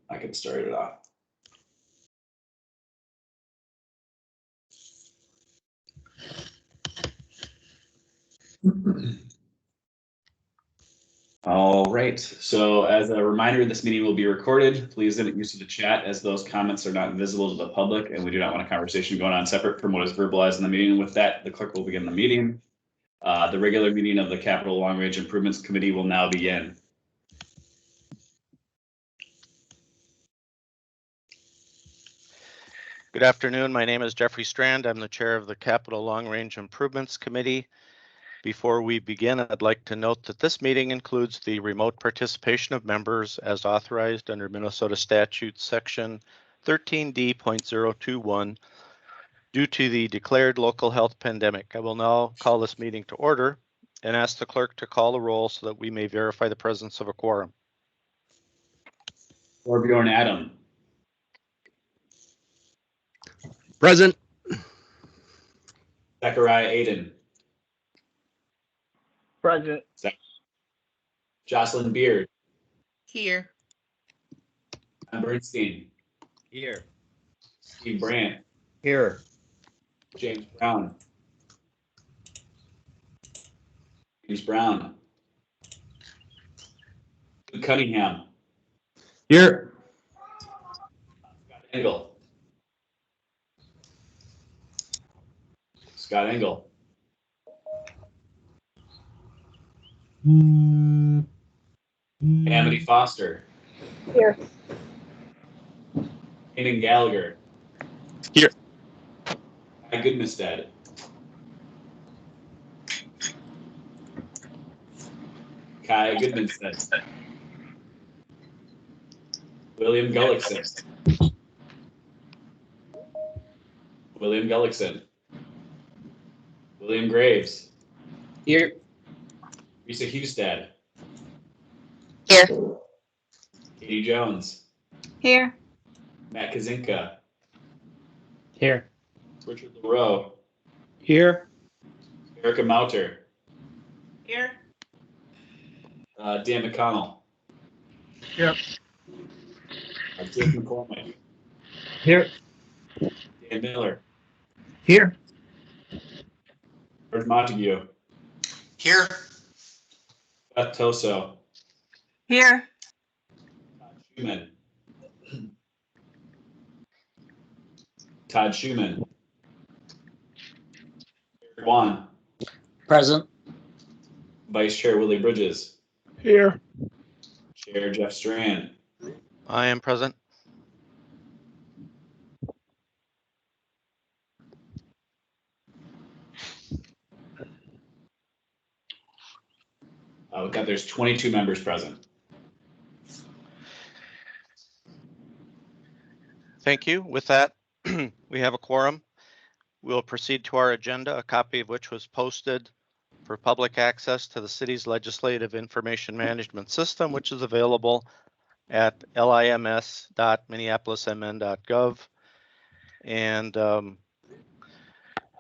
I can start it off. All right, so as a reminder, this meeting will be recorded. Please limit use of the chat as those comments are not visible to the public and we do not want a conversation going on separate from what is verbalized in the meeting. With that, the clerk will begin the meeting. The regular meeting of the Capital Long Range Improvements Committee will now begin. Good afternoon. My name is Jeffrey Strand. I'm the chair of the Capital Long Range Improvements Committee. Before we begin, I'd like to note that this meeting includes the remote participation of members as authorized under Minnesota Statute Section 13D.021 due to the declared local health pandemic. I will now call this meeting to order and ask the clerk to call the roll so that we may verify the presence of a quorum. Torbjorn Adam. Present. Zechariah Aiden. Present. Jocelyn Beard. Here. John Bernstein. Here. Steve Brandt. Here. James Brown. James Brown. Luke Cunningham. Here. Scott Engel. Scott Engel. Amity Foster. Here. Aiden Gallagher. Here. Guy Goodmestead. Kai Goodmanstead. William Gullickson. William Gullickson. William Graves. Here. Risa Hustad. Here. Katie Jones. Here. Matt Kazinka. Here. Richard LaRoe. Here. Erica Mauter. Here. Dan McConnell. Here. Jake McCormick. Here. Dan Miller. Here. George Montague. Here. Beth Toso. Here. Schumann. Todd Schumann. Juan. Present. Vice Chair Willie Bridges. Here. Chair Jeff Strand. I am present. With that, there's 22 members present. Thank you. With that, we have a quorum. We'll proceed to our agenda, a copy of which was posted for public access to the city's legislative information management system, which is available at lims.minneapolismn.gov. And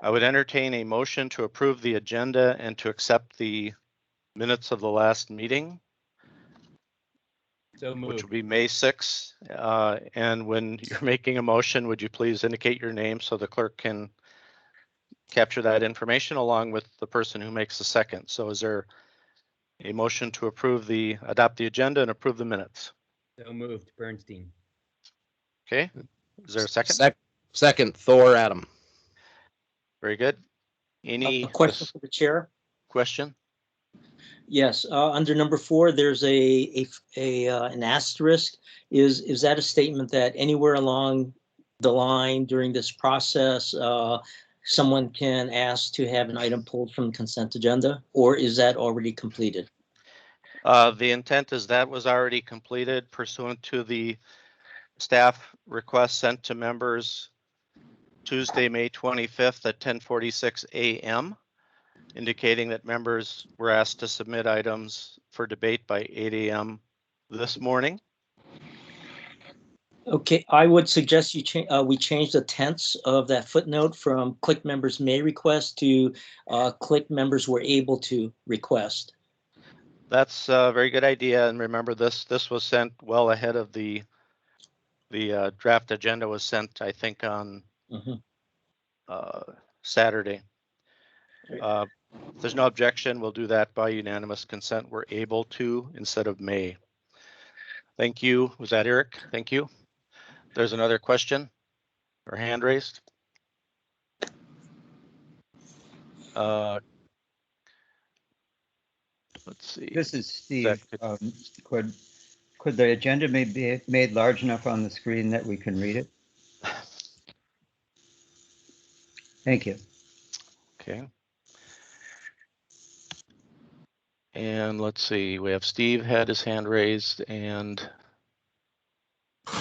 I would entertain a motion to approve the agenda and to accept the minutes of the last meeting, So which will be May 6th. And when you're making a motion, would you please indicate your name so the clerk can capture that information along with the person who makes the second. So is there a motion to adopt the agenda and approve the minutes? So moved. Bernstein. Okay, is there a second? Second, Thor Adam. Very good. Any A question for the chair? question? Yes, under number 4, there's an asterisk. Is that a statement that anywhere along the line during this process, someone can ask to have an item pulled from the consent agenda, or is that already completed? The intent is that was already completed pursuant to the staff request sent to members Tuesday, May 25th at 10:46 a.m. indicating that members were asked to submit items for debate by 8 a.m. this morning. Okay, I would suggest we change the tense of that footnote from click members may request to click members were able to request. That's a very good idea. And remember, this was sent well ahead of the The draft agenda was sent, I think, on Mhm. Saturday. If there's no objection, we'll do that by unanimous consent. We're able to instead of may. Thank you. Was that Eric? Thank you. There's another question or hand raised. Let's see. This is Steve. That Could the agenda be made large enough on the screen that we can read it? Thank you. Okay. And let's see, we have Steve had his hand raised and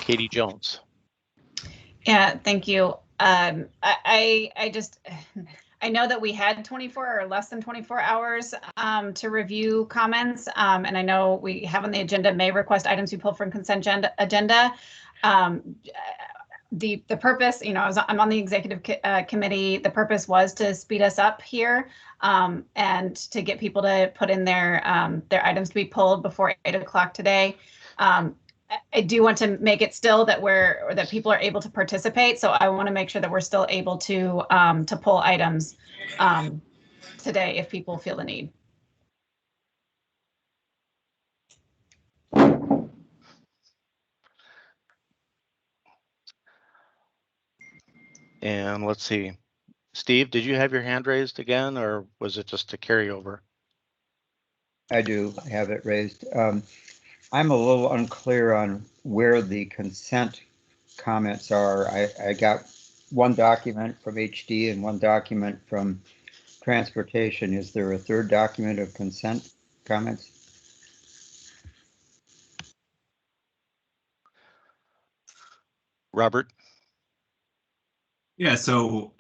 Katie Jones. Yeah, thank you. I just, I know that we had 24 or less than 24 hours to review comments. And I know we have on the agenda may request items be pulled from consent agenda. The purpose, you know, I'm on the executive committee. The purpose was to speed us up here and to get people to put in their items to be pulled before 8 o'clock today. I do want to make it still that that people are able to participate. So I want to make sure that we're still able to pull items today if people feel the need. And let's see, Steve, did you have your hand raised again, or was it just a carryover? I do have it raised. I'm a little unclear on where the consent comments are. I got one document from HD and one document from transportation. Is there a third document of consent comments? Robert? Yeah, so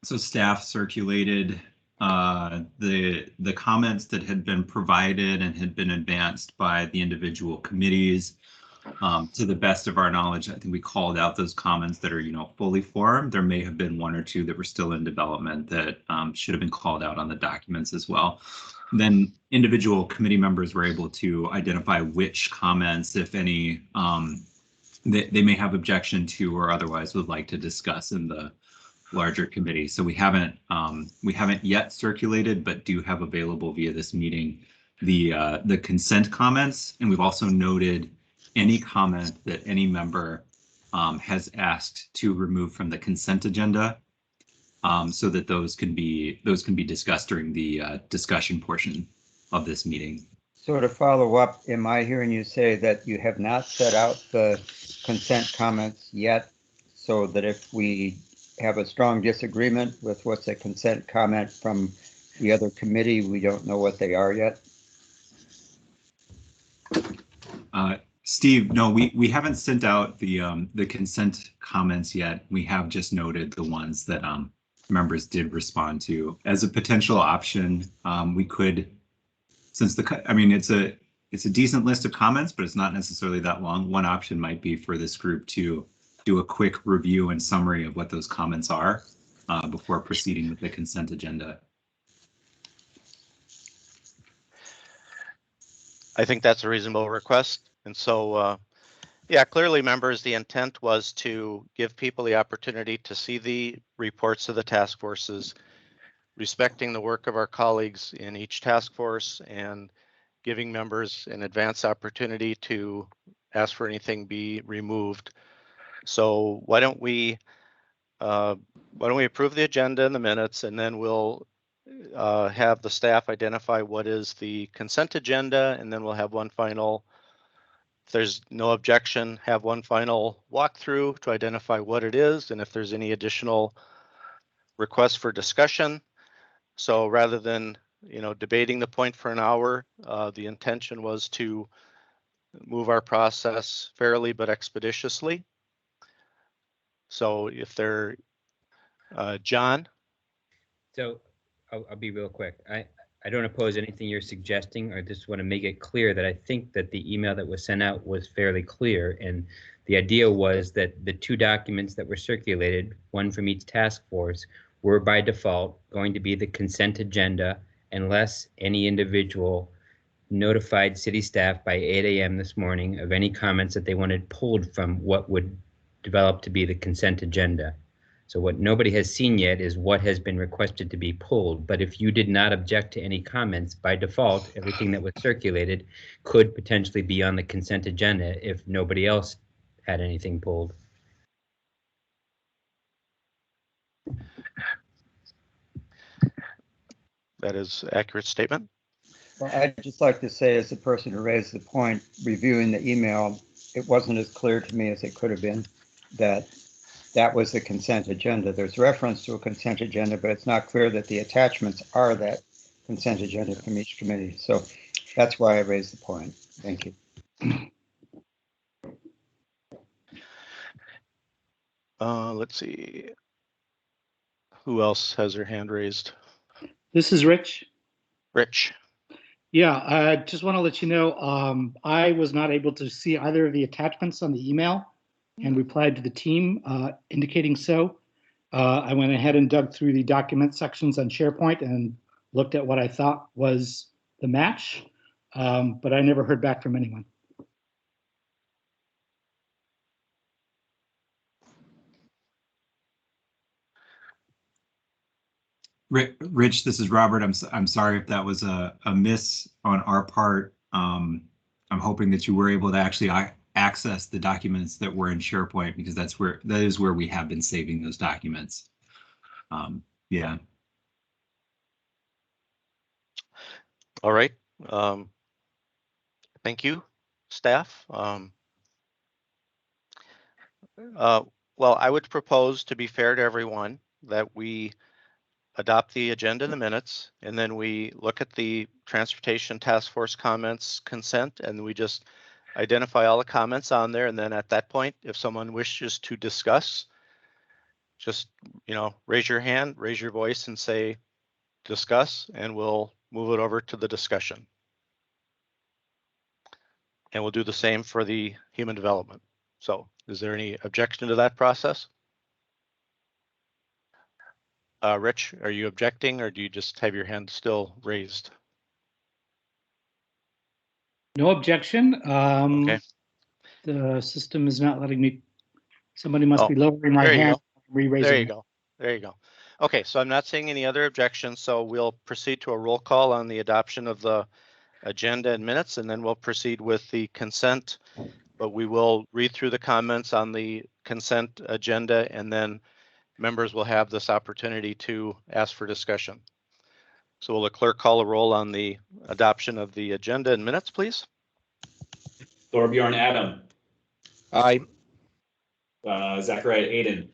staff circulated the comments that had been provided and had been advanced by the individual committees. To the best of our knowledge, I think we called out those comments that are, fully formed. There may have been one or two that were still in development that should have been called out on the documents as well. Then individual committee members were able to identify which comments, if any, they may have objection to or otherwise would like to discuss in the larger committee. So we haven't yet circulated, but do have available via this meeting the consent comments, and we've also noted any comment that any member has asked to remove from the consent agenda, so that those can be discussed during the discussion portion of this meeting. So to follow up, am I hearing you say that you have not set out the consent comments yet, so that if we have a strong disagreement with what's a consent comment from the other committee, we don't know what they are yet? Steve, no, we haven't sent out the consent comments yet. We have just noted the ones that members did respond to. As a potential option, we could, since it's a decent list of comments, but it's not necessarily that long. One option might be for this group to do a quick review and summary of what those comments are before proceeding with the consent agenda. I think that's a reasonable request. And so, yeah, clearly, members, the intent was to give people the opportunity to see the reports of the task forces, respecting the work of our colleagues in each task force and giving members an advance opportunity to ask for anything be removed. So why don't we approve the agenda in the minutes, and then we'll have the staff identify what is the consent agenda, and then we'll have one final, if there's no objection, have one final walkthrough to identify what it is, and if there's any additional requests for discussion. So rather than debating the point for an hour, the intention was to move our process fairly but expeditiously. So if there, John? So I'll be real quick. I don't oppose anything you're suggesting. I just want to make it clear that I think that the email that was sent out was fairly clear. And the idea was that the two documents that were circulated, one from each task force, were by default going to be the consent agenda unless any individual notified city staff by 8 a.m. this morning of any comments that they wanted pulled from what would develop to be the consent agenda. So what nobody has seen yet is what has been requested to be pulled. But if you did not object to any comments, by default, everything that was circulated could potentially be on the consent agenda if nobody else had anything pulled. That is an accurate statement. Well, I'd just like to say, as the person who raised the point, reviewing the email, it wasn't as clear to me as it could have been that that was the consent agenda. There's reference to a consent agenda, but it's not clear that the attachments are that consent agenda from each committee. So that's why I raised the point. Thank you. Let's see. Who else has their hand raised? This is Rich. Rich. Yeah, I just want to let you know, I was not able to see either of the attachments on the email and replied to the team indicating so. I went ahead and dug through the document sections on SharePoint and looked at what I thought was the match, but I never heard back from anyone. Rich, this is Robert. I'm sorry if that was a miss on our part. I'm hoping that you were able to actually access the documents that were in SharePoint, because that is where we have been saving those documents. Yeah. All right. Thank you, staff. Well, I would propose, to be fair to everyone, that we adopt the agenda in the minutes, and then we look at the Transportation Task Force comments consent, and we just identify all the comments on there. And then at that point, if someone wishes to discuss, just, raise your hand, raise your voice and say, discuss, and we'll move it over to the discussion. And we'll do the same for the human development. So is there any objection to that process? Rich, are you objecting, or do you just have your hand still raised? No objection. Okay. The system is not letting me. Somebody must Oh, be lowering my there you hand, go. re-raising There you it. go. There you go. Okay, so I'm not seeing any other objections, so we'll proceed to a roll call on the adoption of the agenda and minutes, and then we'll proceed with the consent. But we will read through the comments on the consent agenda, and then members will have this opportunity to ask for discussion. So will the clerk call a roll on the adoption of the agenda and minutes, please? Thorbjorn Adam, Aye. Zachariah Aiden,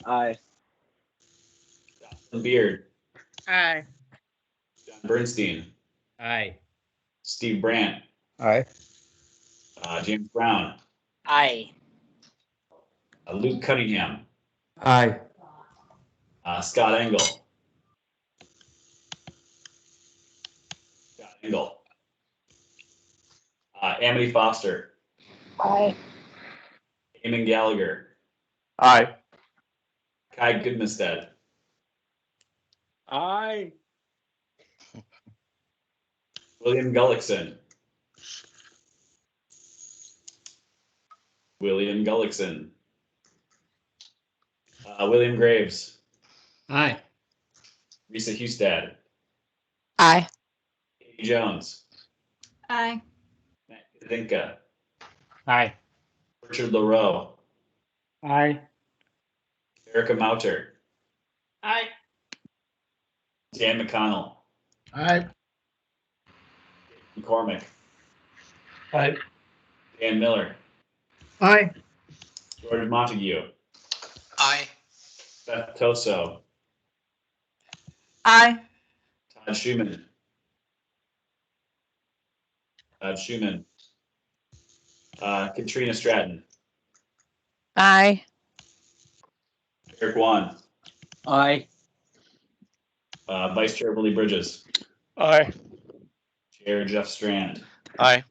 Aye. Jonathan Beard, Aye. John Bernstein, Aye. Steve Brandt, Aye. James Brown, Aye. Luke Cunningham, Aye. Scott Engel. Scott Engel. Amity Foster, Aye. Eamon Gallagher, Aye. Kai Goodmanstead, Aye. William Gullickson, William Graves, Aye. Risa Hustad, Aye. Katie Jones, Aye. Matt Kazinka, Aye. Richard LaRoe, Aye. Erica Mauter, Aye. Dan McConnell, Aye. McCormick, Aye. Dan Miller, Aye. George Montague, Aye. Beth Toso, Aye. Todd Schumann, Katrina Stratton, Aye. Eric Wan, Aye. Vice Chair Willie Bridges, Aye. Chair Jeff Strand. Aye.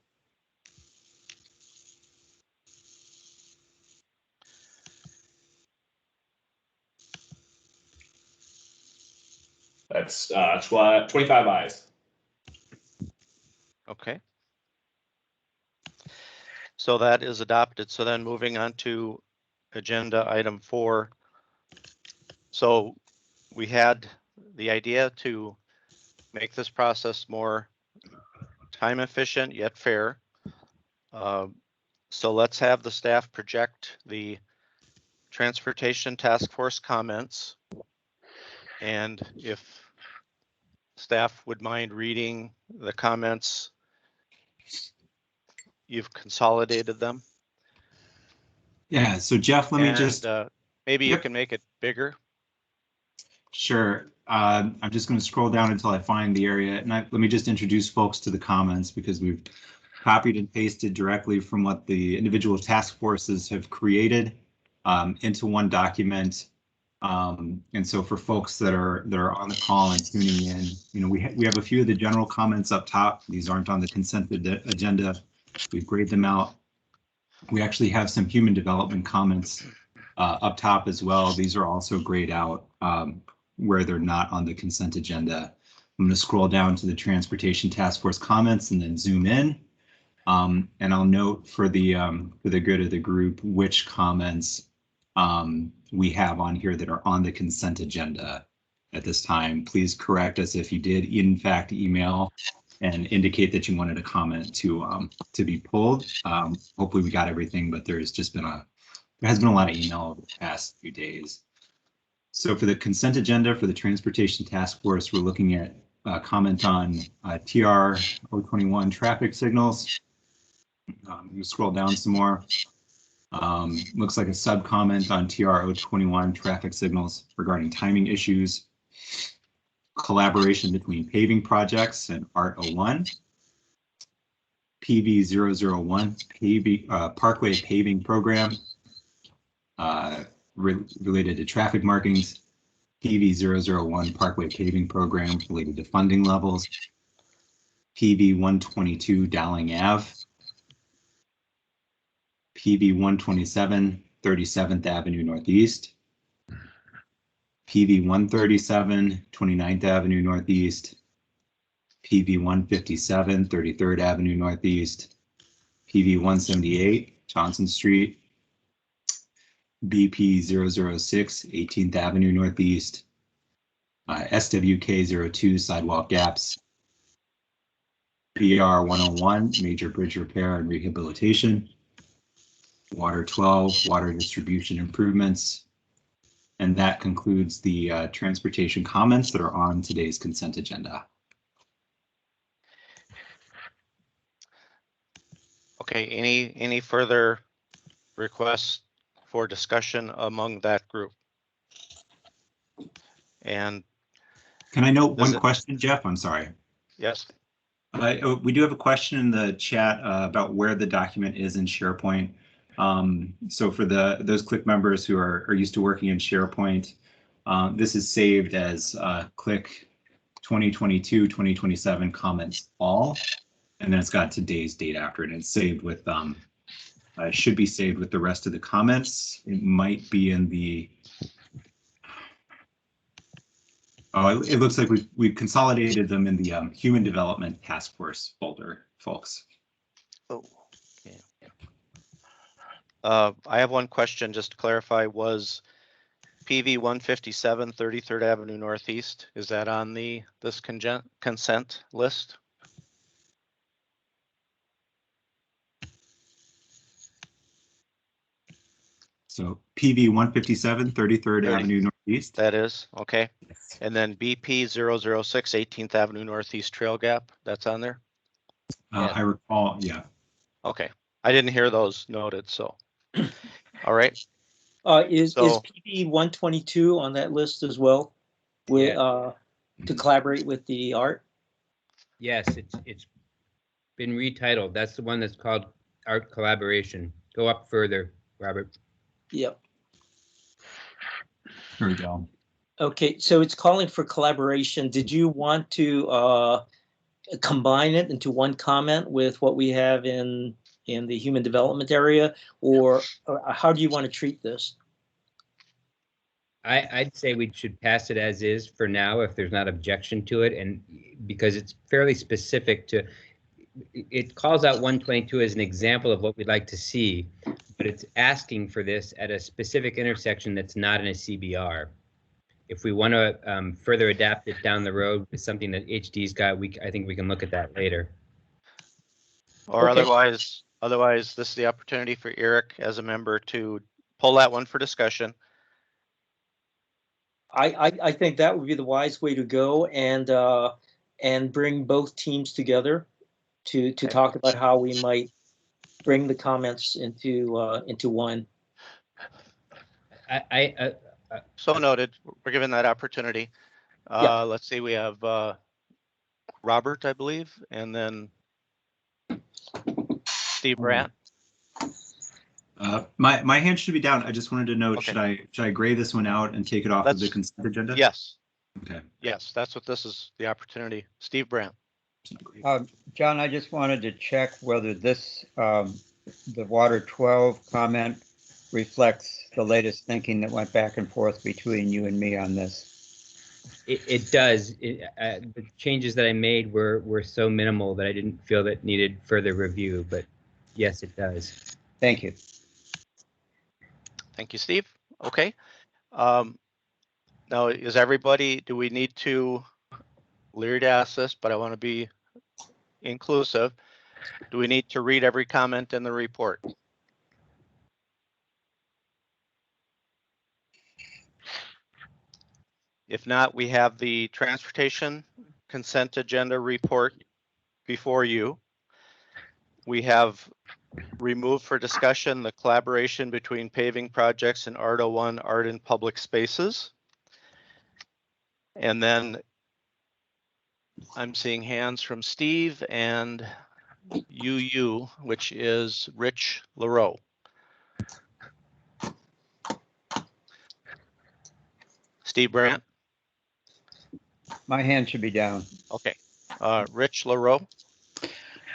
That's 25 ayes. Okay. So that is adopted. So then moving on to agenda item 4. So we had the idea to make this process more time efficient yet fair. So let's have the staff project the transportation task force comments. And if staff would mind reading the comments, you've consolidated them. Yeah, so Jeff, let me And just, maybe you Yep. can make it bigger. sure. I'm just going to scroll down until I find the area. And let me just introduce folks to the comments because we've copied and pasted directly from what the individual task forces have created into one document. And so for folks that are on the call and tuning in, you know, we have a few of the general comments up top. These aren't on the consent agenda. We've graded them out. We actually have some human development comments up top as well. These are also grayed out where they're not on the consent agenda. I'm going to scroll down to the transportation task force comments and then zoom in. And I'll note for the good of the group which comments we have on here that are on the consent agenda at this time. Please correct us if you did in fact email and indicate that you wanted a comment to be pulled. Hopefully we got everything, but there has been a lot of email over the past few days. So for the consent agenda for the transportation task force, we're looking at comment on TR 021 traffic signals. You scroll down some more. Looks like a sub comment on TR 021 traffic signals regarding timing issues. Collaboration between paving projects and ART 01. PV 001 Parkway Paving Program related to traffic markings. PV 001 Parkway Paving Program related to funding levels. PV 122 Dowling Ave. PV 127 37th Avenue Northeast. PV 137 29th Avenue Northeast. PV 157 33rd Avenue Northeast. PV 178 Johnson Street. BP 006 18th Avenue Northeast. SWK 02 Sidewalk Gaps. BR 101 Major Bridge Repair and Rehabilitation. Water 12 Water Distribution Improvements. And that concludes the transportation comments that are on today's consent agenda. Okay, any further requests for discussion among that group? And can I note Does one it- question, Jeff? I'm sorry. yes, We do have a question in the chat about where the document is in SharePoint. So for those Click members who are used to working in SharePoint, this is saved as Click 2022, 2027 comments all, and then it's got today's date after it. And it's saved with it should be saved with the rest of the comments. It might be in the it looks like we've consolidated them in the Human Development Task Force folder, folks. oh, okay. I have one question just to clarify. Was PV 157 33rd Avenue Northeast, is that on this consent list? So PV 157 33rd 30. Avenue Northeast. That is, okay. And then BP 006 18th Avenue Northeast Trail Gap, that's on there? I recall, yeah. Okay, I didn't hear those noted, so. All right, Is So- PB 122 on that list as well? With to collaborate with the art? Yes, it's been retitled. That's the one that's called Art Collaboration. Go up further, Robert. Yep. Here we go. Okay, so it's calling for collaboration. Did you want to combine it into one comment with what we have in the human development area, or how do you want to treat this? I'd say we should pass it as is for now if there's not objection to it, and because it's fairly specific to, it calls out 122 as an example of what we'd like to see, but it's asking for this at a specific intersection that's not in a CBR. If we want to further adapt it down the road with something that HD's got, I think we can look at that later. Or Okay. otherwise, this is the opportunity for Eric as a member to pull that one for discussion. I think that would be the wise way to go, and bring both teams together to talk about how we might bring the comments into one. So noted. We're given that opportunity. Yeah. Let's see, we have Robert, I believe, and then Steve Brandt. My hand should be down. I just wanted to know, Okay. should I gray this one out and take it off of the consent agenda? Yes. Okay. Yes, that's what this is, the opportunity. Steve Brandt. John, I just wanted to check whether this, the Water 12 comment reflects the latest thinking that went back and forth between you and me on this. It does. The changes that I made were so minimal that I didn't feel that needed further review, but yes, it does. Thank you. Thank you, Steve. Okay. Now, is everybody, do we need to, Leary asked this, but I want to be inclusive. Do we need to read every comment in the report? If not, we have the transportation consent agenda report before you. We have removed for discussion the collaboration between paving projects and ART-01 art in public spaces. And then I'm seeing hands from Steve and UU, which is Rich LaRoe. Steve Brandt. My hand should be down. Okay. Rich LaRoe.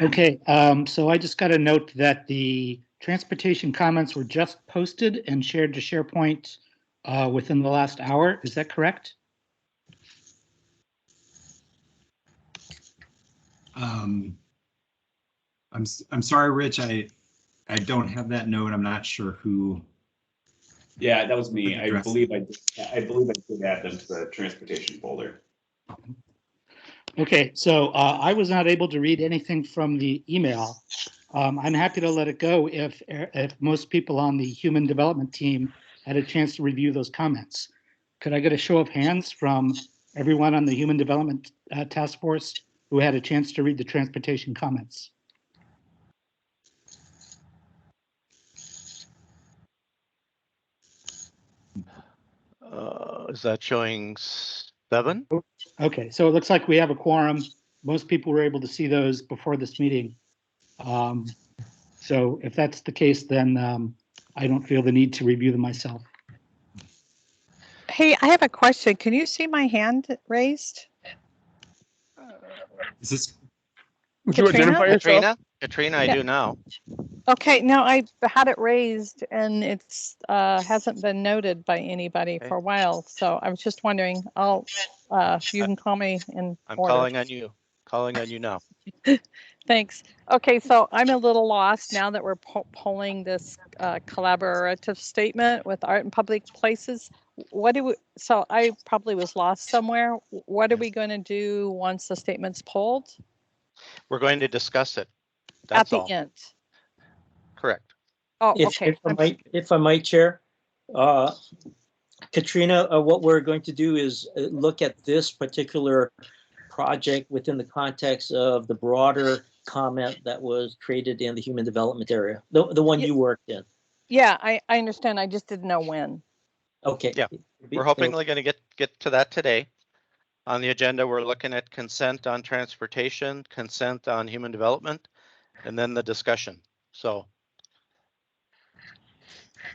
Okay, so I just got a note that the transportation comments were just posted and shared to SharePoint within the last hour. Is that correct? I'm sorry, Rich. I don't have that note. I'm not sure who. Yeah, that was me. I believe I did add them to the transportation folder. Okay, so I was not able to read anything from the email. I'm happy to let it go if most people on the human development team had a chance to review those comments. Could I get a show of hands from everyone on the human development task force who had a chance to read the transportation comments? Is that showing 7? Okay, so it looks like we have a quorum. Most people were able to see those before this meeting. So if that's the case, then I don't feel the need to review them myself. Hey, I have a question. Can you see my hand raised? Is this? Would you identify yourself? Katrina, I Yeah. do now. Okay, no, I had it raised and it's hasn't been noted by anybody Okay. for a while. So I was just wondering, you can call me in I'm order. calling on you. Calling on you now. Thanks. Okay, so I'm a little lost now that we're polling this collaborative statement with art in public places. So I probably was lost somewhere. What are we going to do once the statement's polled? We're going to discuss it. That's At the all. end. Correct. Oh, If, okay. if I might, Chair, Katrina, what we're going to do is look at this particular project within the context of the broader comment that was created in the human development area, the one you worked in. Yeah, I understand. I just didn't know when. Okay. Yeah, we're hopefully going to get to that today. On the agenda, we're looking at consent on transportation, consent on human development, and then the discussion. So,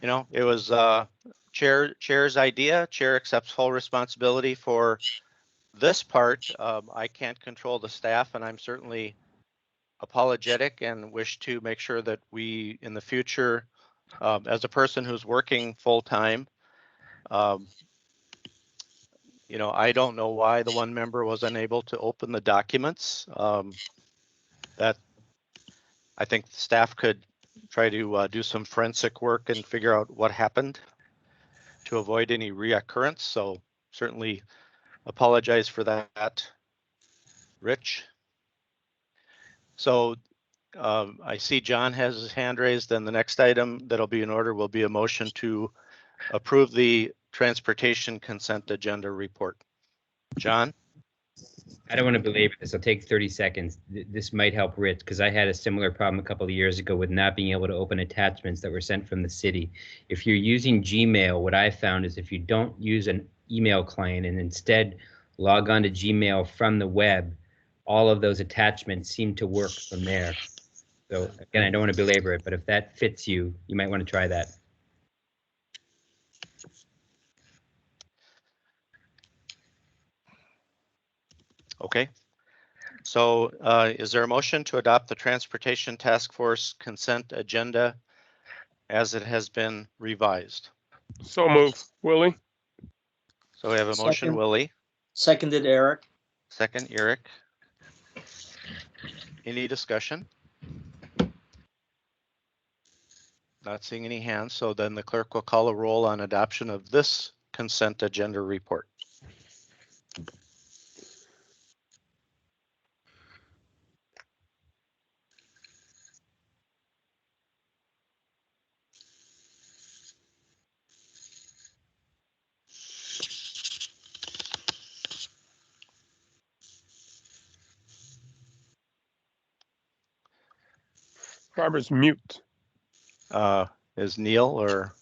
you know, it was chair's idea. Chair accepts full responsibility for this part. I can't control the staff, and I'm certainly apologetic and wish to make sure that we, in the future, as a person who's working full-time, you know, I don't know why the one member was unable to open the documents. That I think staff could try to do some forensic work and figure out what happened to avoid any reoccurrence. So certainly apologize for that, Rich. So I see John has his hand raised. Then the next item that'll be in order will be a motion to approve the transportation consent agenda report. John? I don't want to belabor this. I'll take 30 seconds. This might help Rich because I had a similar problem a couple of years ago with not being able to open attachments that were sent from the city. If you're using Gmail, what I found is if you don't use an email client and instead log on to Gmail from the web, all of those attachments seem to work from there. So again, I don't want to belabor it, but if that fits you, you might want to try that. Okay. So is there a motion to adopt the Transportation Task Force consent agenda as it has been revised? So move, Willie. So we have a motion, Second. Willie. Seconded, Eric. Second, Eric. Any discussion? Not seeing any hands, so then the clerk will call a roll on adoption of this consent agenda report. Barbara's mute. Is Neil or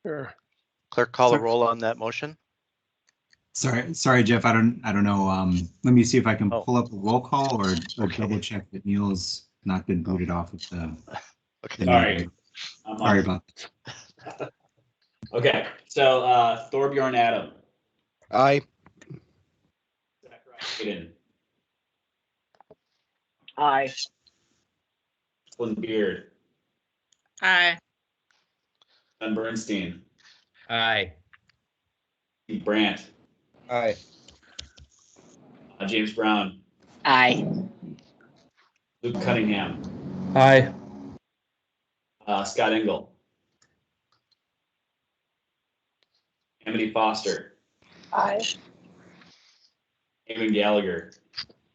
Here. clerk call a Sorry. roll on that motion? Sorry, Jeff. I don't know. Let me see if I can Oh. pull up a roll call or Okay. double check that Neil has not been booted off of the. Okay. Sorry. meeting. I'm Sorry on. about that. Okay, so Thorbjorn Adam. Aye. Zachariah Hayden. Aye. Flynn Beard. Aye. Ben Bernstein. Aye. Steve Brandt. Aye. James Brown. Aye. Luke Cunningham. Aye. Scott Engel. Amity Foster. Aye. Eamon Gallagher.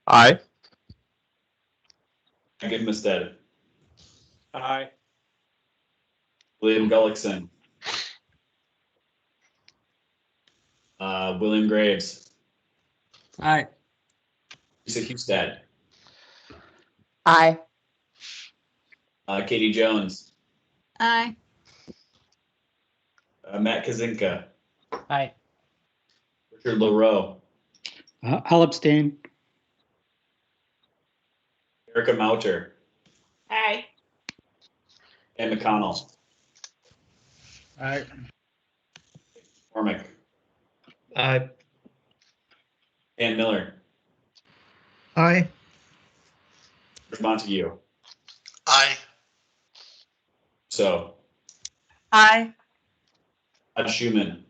Aye. Greg Gudmested. Aye. William Gullickson. William Graves. Aye. Lisa Hustad. Aye. Katie Jones. Aye. Matt Kazinka. Aye. Richard LaRoe. I'll abstain. Erica Mauter. Aye. Ann McConnell. Aye. Cormick. Aye. Ann Miller. Aye. George Montague. Aye. So, Aye. Todd Schumann.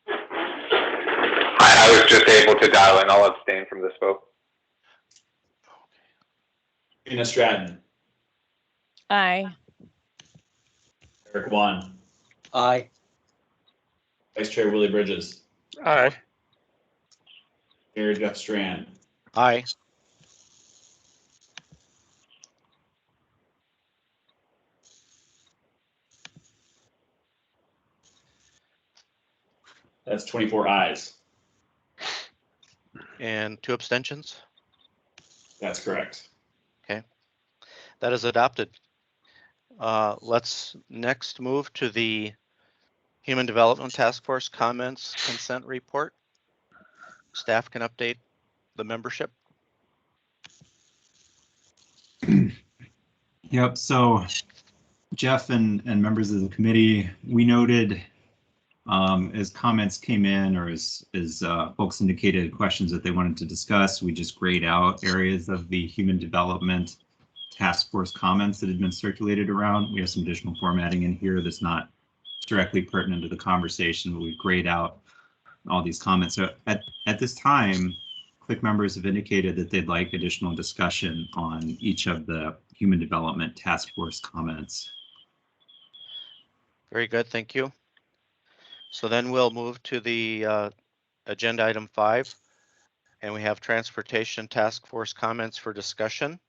I was just able to dial in. I'll abstain from this vote. Gina Stratton. Aye. Eric Wan. Aye. Vice Chair Willie Bridges. Aye. Mayor Jeff Strand. Aye. That's 24 ayes. And 2 abstentions. That's correct. That is adopted. Let's next move to the Human Development Task Force comments consent report. Staff can update the membership. Yep. So Jeff and members of the committee, we noted as comments came in or as folks indicated questions that they wanted to discuss, we just grayed out areas of the human development task force comments that had been circulated around. We have some additional formatting in here that's not directly pertinent to the conversation, but we've grayed out all these comments. So at this time, click members have indicated that they'd like additional discussion on each of the Human Development Task Force comments. Very good, thank you. So then we'll move to the agenda item 5. And we have Transportation Task Force comments for discussion.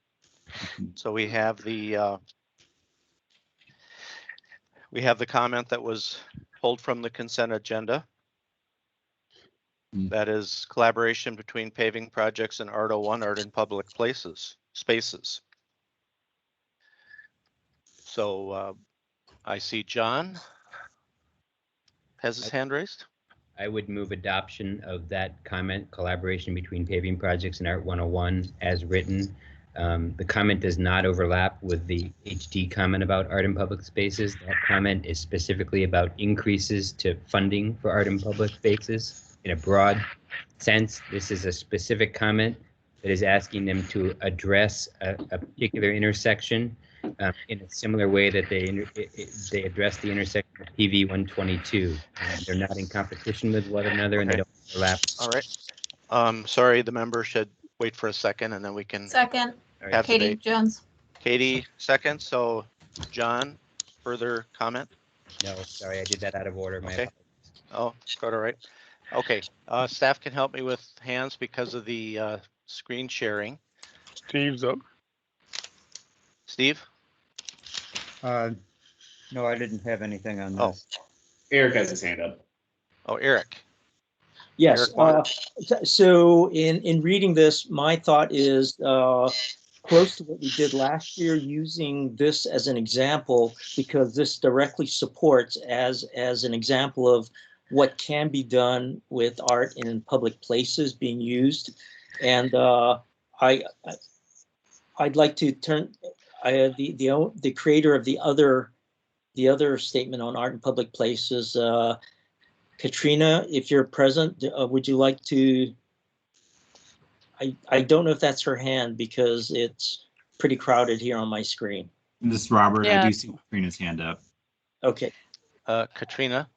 So we have the comment that was pulled from the consent agenda. That is collaboration between paving projects and ART-01, art in public spaces. So I see John has his hand raised. I would move adoption of that comment, collaboration between paving projects and Art 101 as written. The comment does not overlap with the HD comment about art in public spaces. That comment is specifically about increases to funding for art in public spaces in a broad sense. This is a specific comment that is asking them to address a particular intersection in a similar way that they address the intersection of PV 122. They're not in competition with one another, and they don't overlap. All right. Sorry, the member should wait for a second, and then we can Second, have Katie debate. Jones. Katie, second. So John, further comment? No, sorry, I did that out of order. My Okay. apologies. Oh, quite all right. Okay, staff can help me with hands because of the screen sharing. Steve's up. Steve? No, I didn't have anything on Oh. this. Eric has his hand up. Oh, Eric. Yes, Eric, so in reading this, my thought is close to what we did last year, using this as an example, because this directly supports as an example of what can be done with art in public places being used. And I'd like to turn the creator of the other statement on art in public places, Katrina, if you're present, would you like to? I don't know if that's her hand because it's pretty crowded here on my screen. This is Robert. Yeah. I do see Katrina's hand up. Okay. Katrina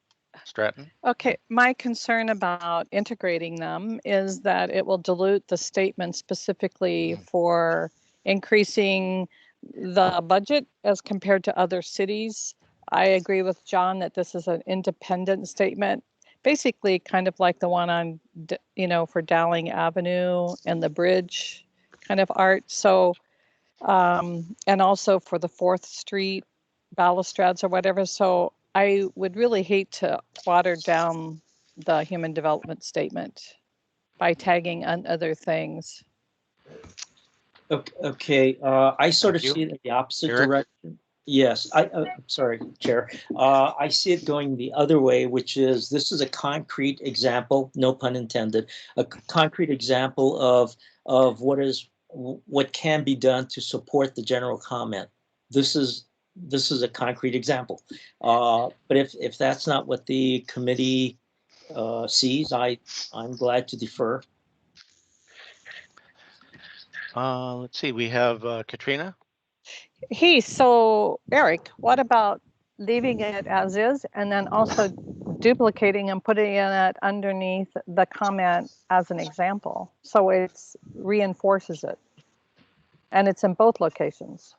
Stratton. Okay, my concern about integrating them is that it will dilute the statement specifically for increasing the budget as compared to other cities. I agree with John that this is an independent statement, basically kind of like the one on, for Dowling Avenue and the bridge kind of art. So, and also for the 4th Street balustrades or whatever. So I would really hate to water down the human development statement by tagging on other things. Okay. I sort of Thank you. see it in the opposite Eric? direction. Yes, sorry, Chair. I see it going the other way, which is this is a concrete example, no pun intended, a concrete example of what can be done to support the general comment. This is a concrete example. But if that's not what the committee sees, I'm glad to defer. Let's see, we have Katrina. So Eric, what about leaving it as is and then also duplicating and putting it underneath the comment as an example? So it reinforces it. And it's in both locations.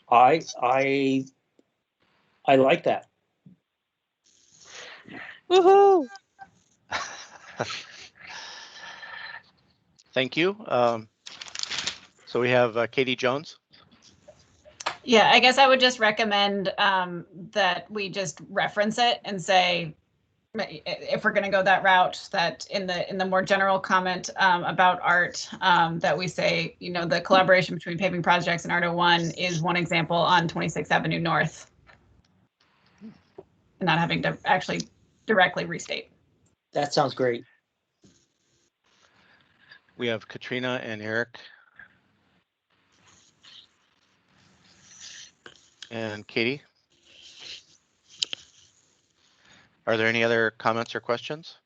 I like that. Woohoo! Thank you. So we have Katie Jones. Yeah, I guess I would just recommend that we just reference it and say, if we're going to go that route, that in the more general comment about art, that we say, the collaboration between paving projects and ART-01 is one example on 26th Avenue North, and not having to actually directly restate. That sounds great. We have Katrina and Eric. And Katie. Are there any other comments or questions?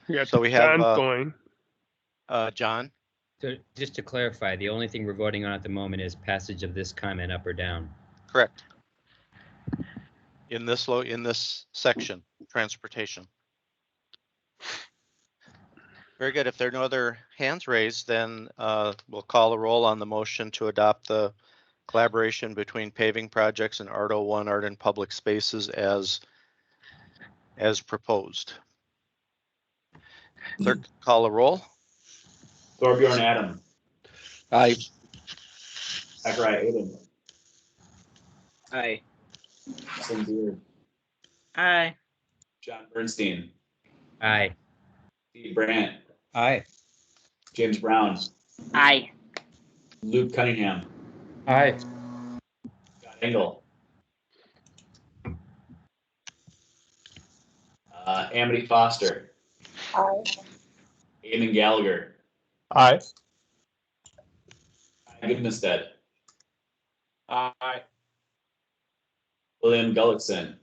Yeah, So we have John's going. John. So just to clarify, the only thing we're voting on at the moment is passage of this comment up or down. Correct. In this section, transportation. Very good. If there are no other hands raised, then we'll call a roll on the motion to adopt the collaboration between paving projects and Art01 Art in Public Spaces as proposed. Clerk, call a roll. Thorbjorn Adam, Aye. Zachariah Aiden, Aye. Tim Beard, Aye. John Bernstein, Aye. Steve Brandt, Aye. James Brown, Aye. Luke Cunningham, Aye. Scott Engel, Amity Foster, Aye. Eamon Gallagher, Aye. Goodnestead, Aye. William Gullickson,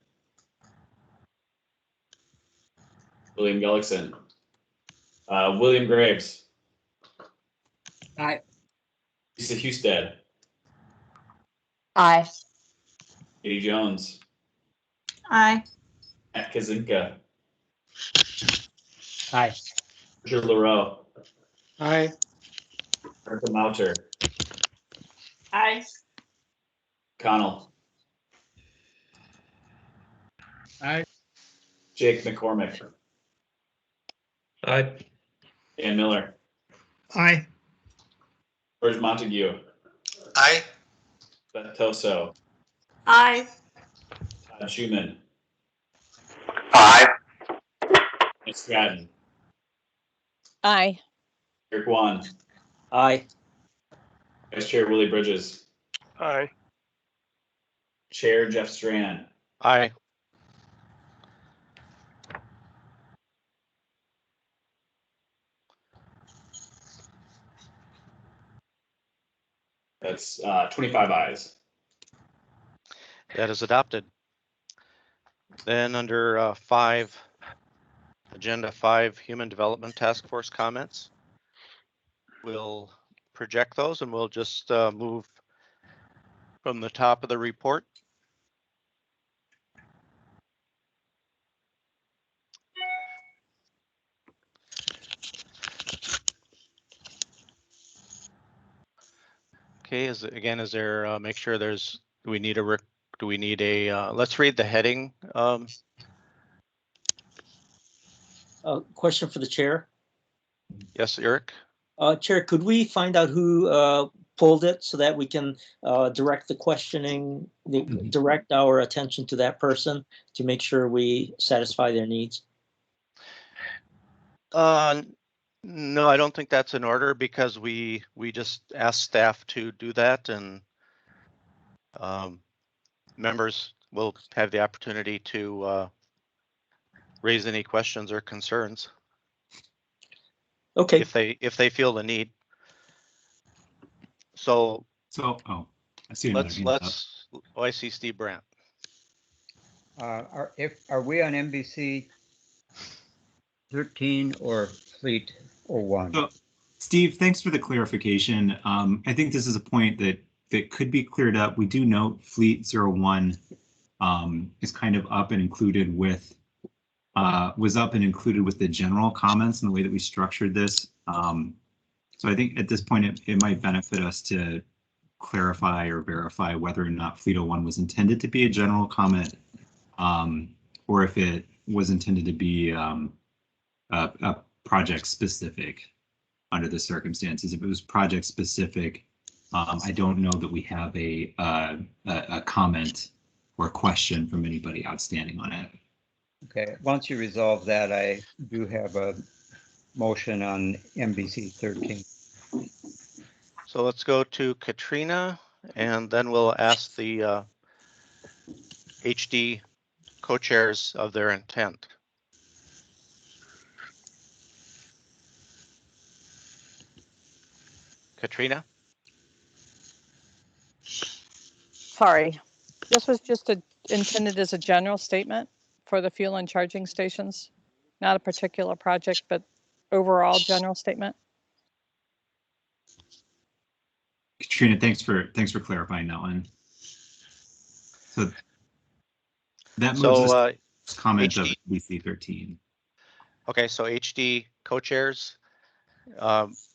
William Graves, Aye. Lisa Husted, Aye. Katie Jones, Aye. Matt Kazinka, Aye. Richard LaRoe, Aye. Martha Mouter, Aye. Connell, Aye. Jake McCormick, Aye. Dan Miller, Aye. George Montague, Aye. Beth Toso, Aye. Todd Schumann, Aye. Mike Stratton, Aye. Eric Wan, Aye. Vice Chair Willie Bridges, Aye. Chair Jeff Strand, Aye. that's 25 ayes. That is adopted. Then under Agenda 5, Human Development Task Force comments. We'll project those and we'll just move from the top of the report. Okay, is there, make sure there's, do we need a, let's read the heading. Question for the chair. Yes, Eric? Chair, could we find out who pulled it so that we can direct the questioning, direct our attention to that person to make sure we satisfy their needs? No, I don't think that's in order because we just asked staff to do that, and members will have the opportunity to raise any questions or concerns Okay. if they feel the need. So I see another hand up. I see Steve Brandt. Are we on NBC 13 or Fleet 01? So, Steve, thanks for the clarification. I think this is a point that could be cleared up. We do note Fleet 01 is kind of up and included with was up and included with the general comments in the way that we structured this. So I think at this point it might benefit us to clarify or verify whether or not Fleet 01 was intended to be a general comment, or if it was intended to be a project specific under the circumstances. If it was project specific, I don't know that we have a comment or question from anybody outstanding on it. Okay, once you resolve that, I do have a motion on NBC 13. So let's go to Katrina, and then we'll ask the HD co-chairs of their intent. Katrina? Sorry. This was just intended as a general statement for the fuel and charging stations, not a particular project, but overall general statement. Katrina, thanks for clarifying that one. So that moves us to comment of NBC 13. Okay, so HD co-chairs,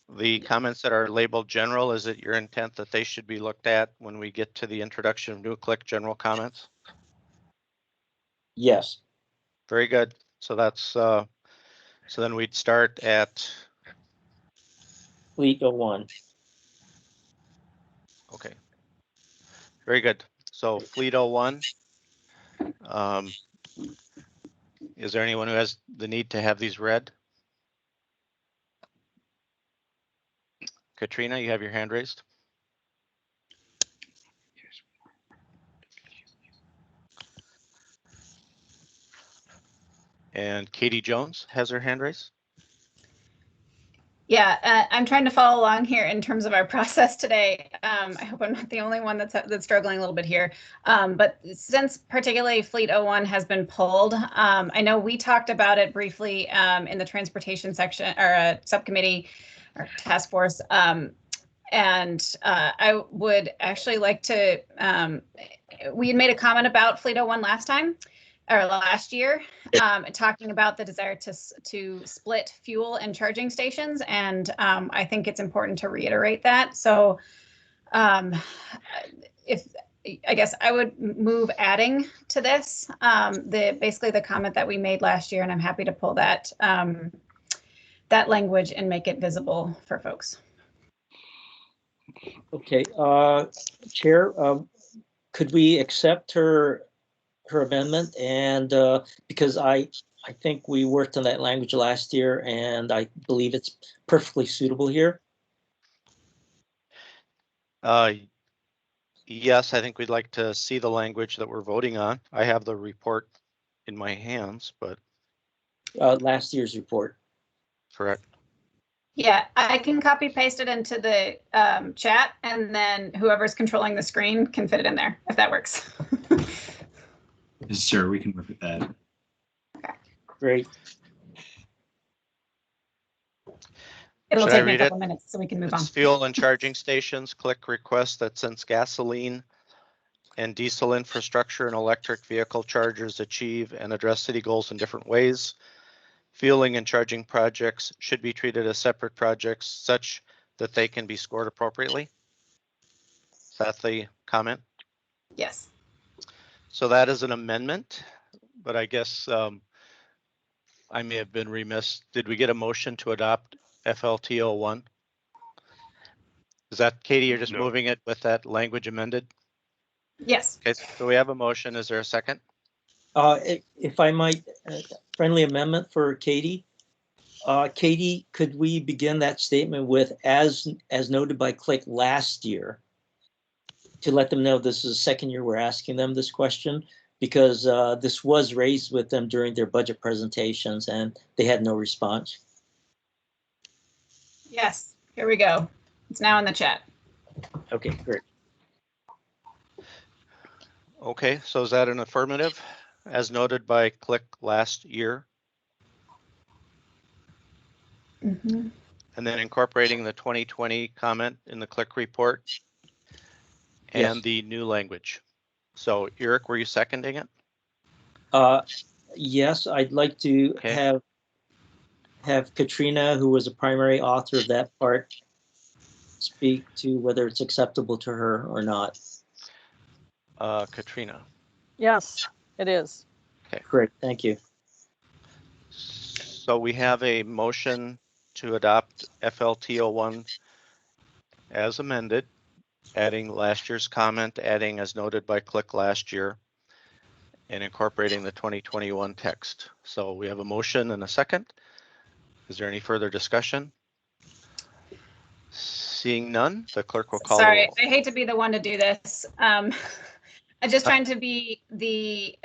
The comments that are labeled general, is it your intent that they should be looked at when we get to the introduction of new click general comments? Yes. Very good. So that's, so then we'd start at, Fleet 01. okay. Very good. So Fleet 01. Is there anyone who has the need to have these read? Katrina, you have your hand raised. And Katie Jones has her hand raised. Yeah, I'm trying to follow along here in terms of our process today. I hope I'm not the only one that's struggling a little bit here. But since particularly Fleet 01 has been pulled, I know we talked about it briefly in the transportation section or subcommittee or task force. And I would actually like to, we had made a comment about Fleet 01 last year, talking about the desire to split fuel and charging stations. And I think it's important to reiterate that. So I guess I would move adding to this, basically the comment that we made last year, and I'm happy to pull that, that language and make it visible for folks. Okay, Chair, could we accept her amendment? And because I think we worked on that language last year, and I believe it's perfectly suitable here. Yes, I think we'd like to see the language that we're voting on. I have the report in my hands, but. Last year's report. Correct. Yeah, I can copy paste it into the chat, and then whoever's controlling the screen can fit it in there, if that works. Sure, we can work with that. Okay. Great. It'll Should take I me a read couple it? minutes so we can move on. It's fuel and charging stations, click request that since gasoline and diesel infrastructure and electric vehicle chargers achieve and address city goals in different ways, fueling and charging projects should be treated as separate projects such that they can be scored appropriately. Is that the comment? Yes. So that is an amendment, but I guess I may have been remiss. Did we get a motion to adopt FLT 01? Is that, Katie, you're just No. moving it with that language amended? Yes. Okay, so we have a motion. Is there a second? If I might, friendly amendment for Katie. Katie, could we begin that statement with as noted by Click last year, to let them know this is the second year we're asking them this question, because this was raised with them during their budget presentations and they had no response. Yes. Here we go. It's now in the chat. Okay, great. Okay, so is that an affirmative as noted by Click last year? Mm-hmm. And then incorporating the 2020 comment in the Click report and Yes. the new language. So Eric, were you seconding it? Yes, I'd like to Okay. have Katrina, who was a primary author of that part, speak to whether it's acceptable to her or not. Katrina. Yes, it is. Great, thank you. So we have a motion to adopt FLT 01 as amended, adding last year's comment, adding as noted by Click last year, and incorporating the 2021 text. So we have a motion and a second. Is there any further discussion? Seeing none, the clerk will call the Sorry, roll. I hate to be the one to do this. I'm just trying to be the,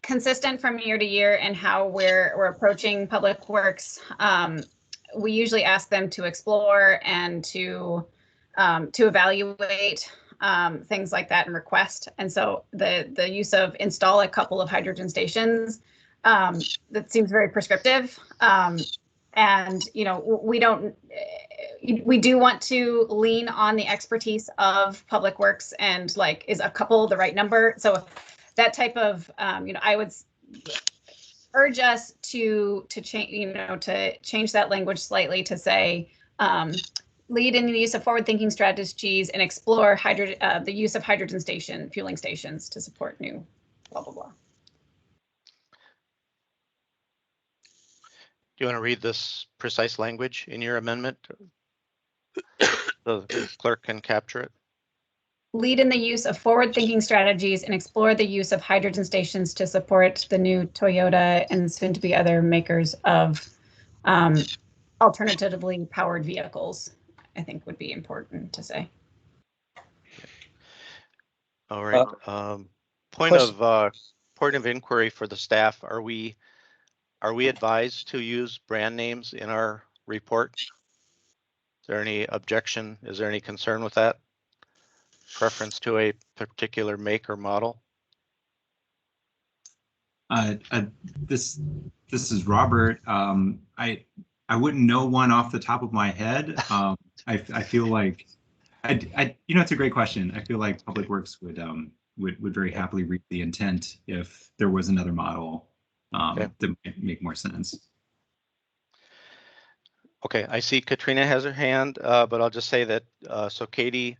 consistent from year to year and how we're approaching Public Works. We usually ask them to explore and to evaluate things like that and request. And so the use of install a couple of hydrogen stations, that seems very prescriptive. And, we do want to lean on the expertise of Public Works, and like, is a couple the right number? So that type of, urge us to change, to change that language slightly to say, lead in the use of forward-thinking strategies and explore the use of fueling stations to support new blah, blah, blah. Do you want to read this precise language in your amendment? The clerk can capture it. Lead in the use of forward-thinking strategies and explore the use of hydrogen stations to support the new Toyota and soon-to-be other makers of alternatively powered vehicles, I think would be important to say. All right. Point of inquiry for the staff. Are we advised to use brand names in our report? Is there any objection? Is there any concern with that? Preference to a particular make or model? This is Robert. I wouldn't know one off the top of my head. I feel like it's a great question. I feel like Public Works would very happily read the intent if there was another model that might make more sense. Okay, I see Katrina has her hand, but I'll just say that so Katie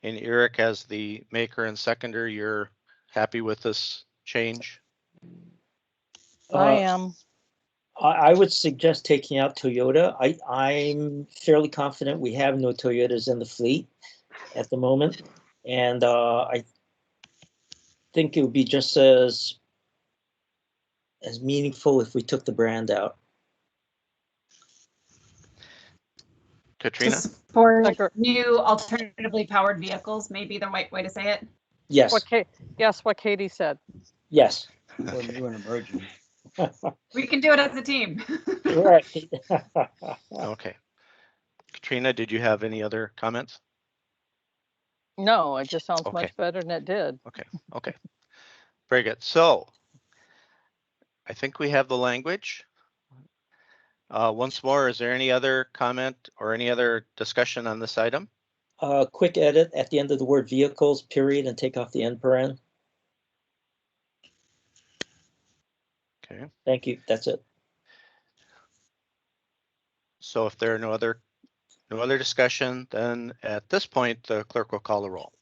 and Eric, as the maker and seconder, you're happy with this change? I am. I would suggest taking out Toyota. I'm fairly confident we have no Toyotas in the fleet at the moment. And I think it would be just as meaningful if we took the brand out. Katrina? For new alternatively powered vehicles, maybe the right way to say it. Yes. What Katie said. Yes. Or new and emerging. We can do it as a team. Right. Okay. Katrina, did you have any other comments? No, it just sounds Okay. much better than it did. Okay. Very good. So I think we have the language. Once more, is there any other comment or any other discussion on this item? Quick edit at the end of the word vehicles, period, and take off the end paren. Okay. Thank you. That's it. So if there are no other discussion, then at this point, the clerk will call the roll.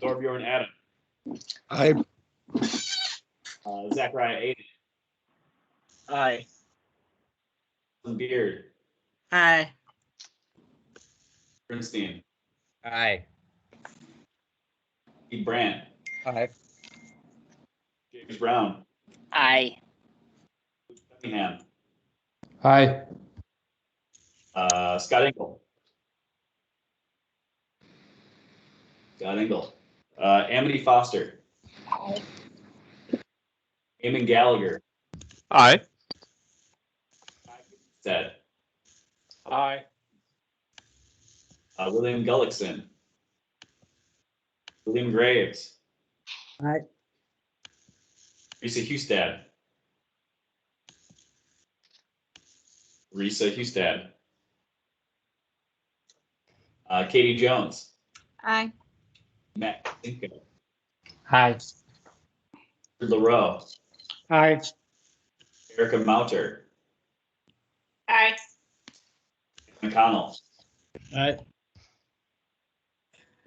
Thorbjorn Adam. Aye. Zachariah Aiden. Aye. Beard. Aye. Bernstein. Aye. Pete Brandt. Aye. James Brown. Aye. Cunningham. Aye. Scott Engel. Amity Foster. Aye. Eamon Gallagher. Aye. Ted. Aye. William Gullickson. William Graves. Aye. Risa Hustad. Katie Jones. Aye. Matt Cinco. Aye. LaRoe. Aye. Erica Mauter. Aye. McConnell. Aye.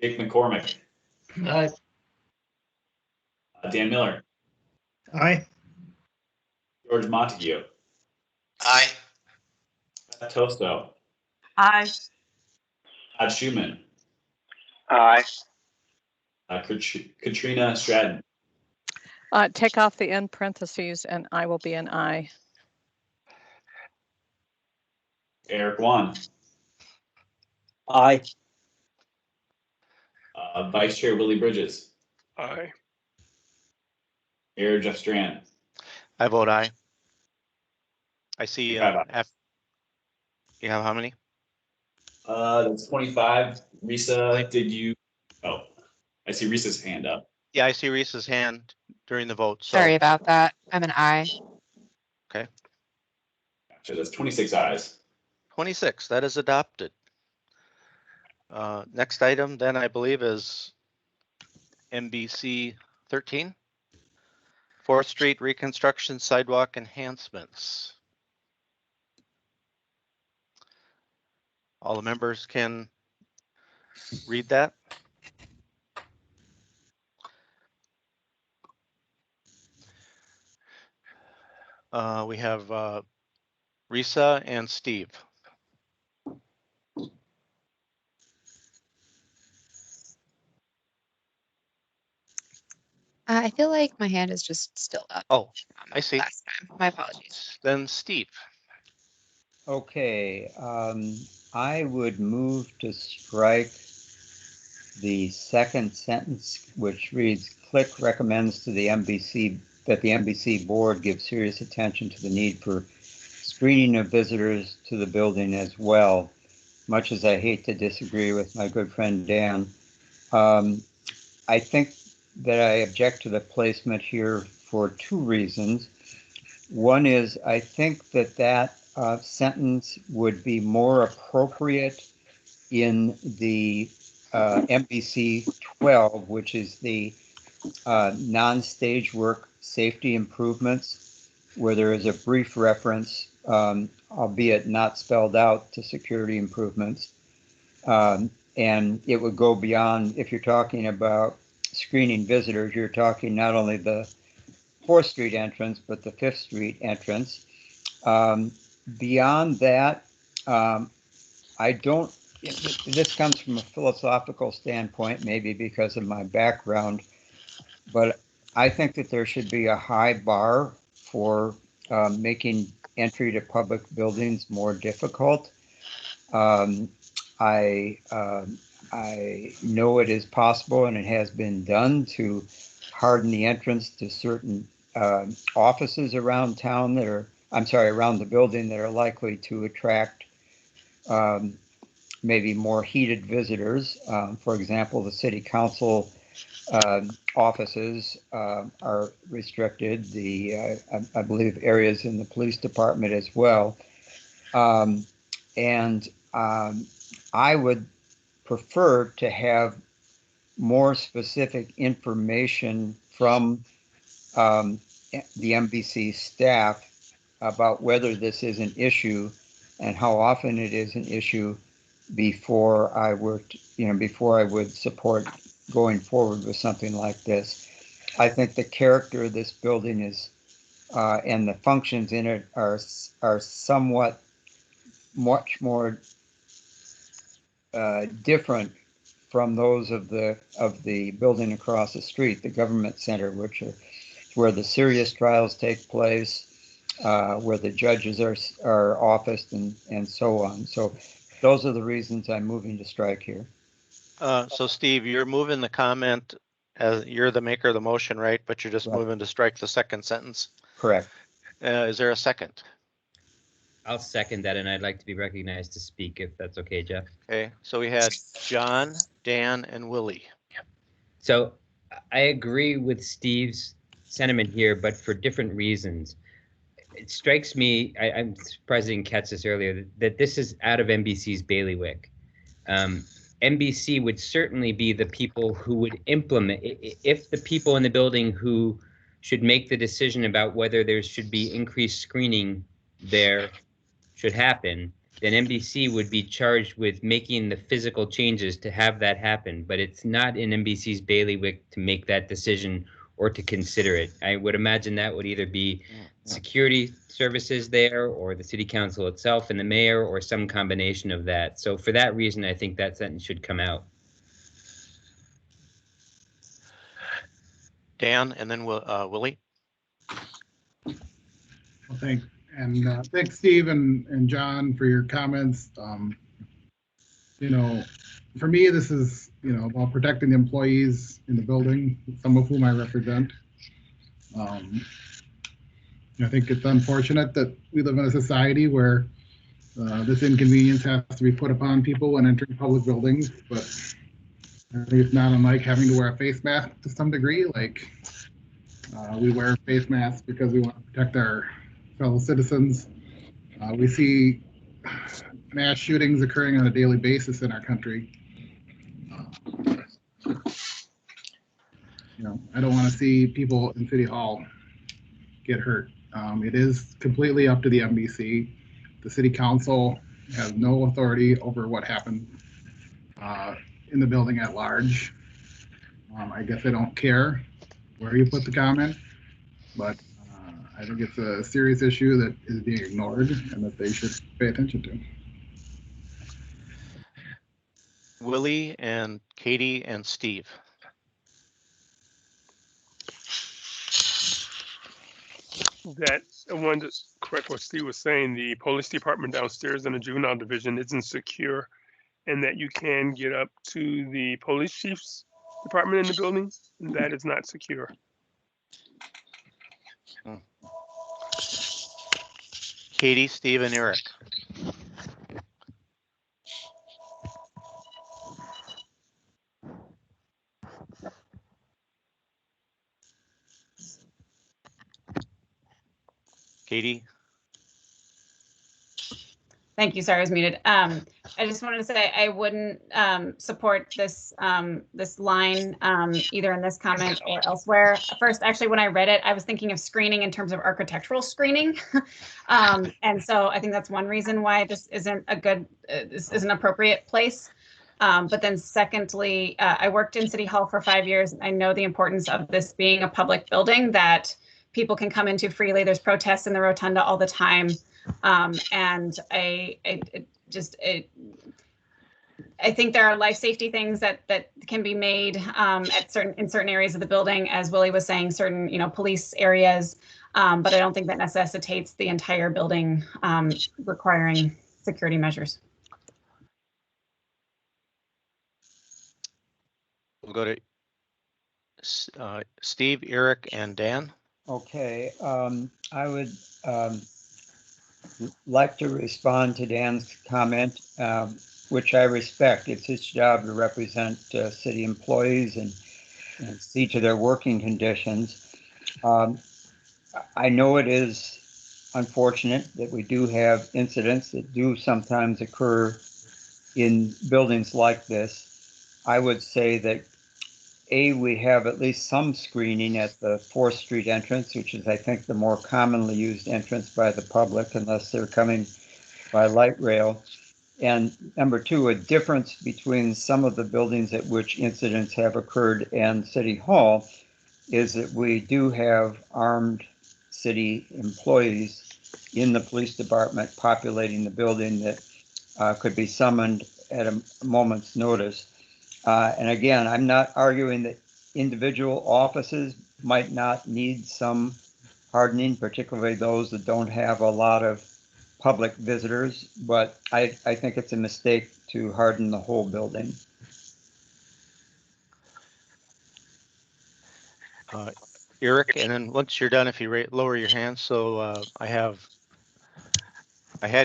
Jake McCormick. Aye. Dan Miller. Aye. George Montague. Aye. Beth Tosto. Aye. Todd Schumann. Aye. Katrina Stratton. Take off the end parentheses and I will be an aye. Eric Wan. Aye. Vice Chair Willie Bridges. Aye. Mayor Jeff Strand. I vote aye. I see. You have how many? That's 25. Risa, did you? Oh, I see Risa's hand up. Yeah, I see Risa's hand during the vote. So. Sorry about that. I'm an aye. Okay. Gotcha. That's 26 ayes. 26. That is adopted. Next item, then I believe is MBC 13. 4th Street reconstruction sidewalk enhancements. All the members can read that. We have Risa and Steve. I feel like my hand is just still up. Oh, I see. Last time. My apologies. Then Steve. Okay, I would move to strike the second sentence, which reads, Click recommends to the MBC that the MBC board give serious attention to the need for screening of visitors to the building as well. Much as I hate to disagree with my good friend Dan, I think that I object to the placement here for 2 reasons. One is I think that that sentence would be more appropriate in the MBC 12, which is the non-stage work safety improvements, where there is a brief reference, albeit not spelled out, to security improvements. And it would go beyond, if you're talking about screening visitors, you're talking not only the 4th Street entrance, but the 5th Street entrance. Beyond that, I don't, this comes from a philosophical standpoint, maybe because of my background, but I think that there should be a high bar for making entry to public buildings more difficult. I know it is possible, and it has been done, to harden the entrance to certain offices around town that are, around the building, that are likely to attract maybe more heated visitors. For example, the city council offices are restricted. I believe areas in the police department as well. I would prefer to have more specific information from the MBC staff about whether this is an issue and how often it is an issue before I would support going forward with something like this. I think the character of this building is and the functions in it are somewhat much more different from those of the building across the street, the government center, which is where the serious trials take place, where the judges are officed, and so on. So those are the reasons I'm moving to strike here. So Steve, you're moving the comment as you're the maker of the motion, right? But you're just Right. moving to strike the second sentence. Correct. Is there a second? I'll second that, and I'd like to be recognized to speak, if that's okay, Jeff. Okay, so we had John, Dan, and Willie. So I agree with Steve's sentiment here, but for different reasons. It strikes me, I'm surprised I didn't catch this earlier, that this is out of NBC's bailiwick. NBC would certainly be the people who would implement, if the people in the building who should make the decision about whether there should be increased screening there should happen, then NBC would be charged with making the physical changes to have that happen. But it's not in NBC's bailiwick to make that decision or to consider it. I would imagine that would either be security services there, or the city council itself and the mayor, or some combination of that. So for that reason, I think that sentence should come out. Dan, and then Willie. Well, thanks, Steve and John, for your comments. For me, this is, about protecting the employees in the building, some of whom I represent. I think it's unfortunate that we live in a society where this inconvenience has to be put upon people when entering public buildings, but I think it's not unlike having to wear a face mask to some degree. Like, we wear face masks because we want to protect our fellow citizens. We see mass shootings occurring on a daily basis in our country. I don't want to see people in City Hall get hurt. It is completely up to the MBC. The city council has no authority over what happened in the building at large. I guess I don't care where you put the comment, but I think it's a serious issue that is being ignored and that they should pay attention to. Willie and Katie and Steve. That I wanted to correct what Steve was saying. The police department downstairs in the juvenile division isn't secure, and that you can get up to the police chief's department in the building. And that is not secure. Katie, Steve, and Eric. Katie. Thank you. Sorry, I was muted. I just wanted to say I wouldn't support this this line either in this comment or elsewhere. First, actually, when I read it, I was thinking of screening in terms of architectural screening, and so I think that's one reason why this isn't a good, this is an appropriate place. But then secondly, I worked in City Hall for 5 years. I know the importance of this being a public building that people can come into freely. There's protests in the rotunda all the time. And I think there are life safety things that can be made in certain areas of the building, as Willie was saying, certain police areas, but I don't think that necessitates the entire building requiring security measures. We'll go to Steve, Eric, and Dan. Okay, I would like to respond to Dan's comment, which I respect. It's his job to represent city employees and see to their working conditions. I know it is unfortunate that we do have incidents that do sometimes occur in buildings like this. I would say that we have at least some screening at the 4th Street entrance, which is, I think, the more commonly used entrance by the public, unless they're coming by light rail. And number two, a difference between some of the buildings at which incidents have occurred and City Hall is that we do have armed city employees in the police department populating the building that could be summoned at a moment's notice. And again, I'm not arguing that individual offices might not need some hardening, particularly those that don't have a lot of public visitors, but I think it's a mistake to harden the whole building. Eric, and then once you're done, if you lower your hand. So I had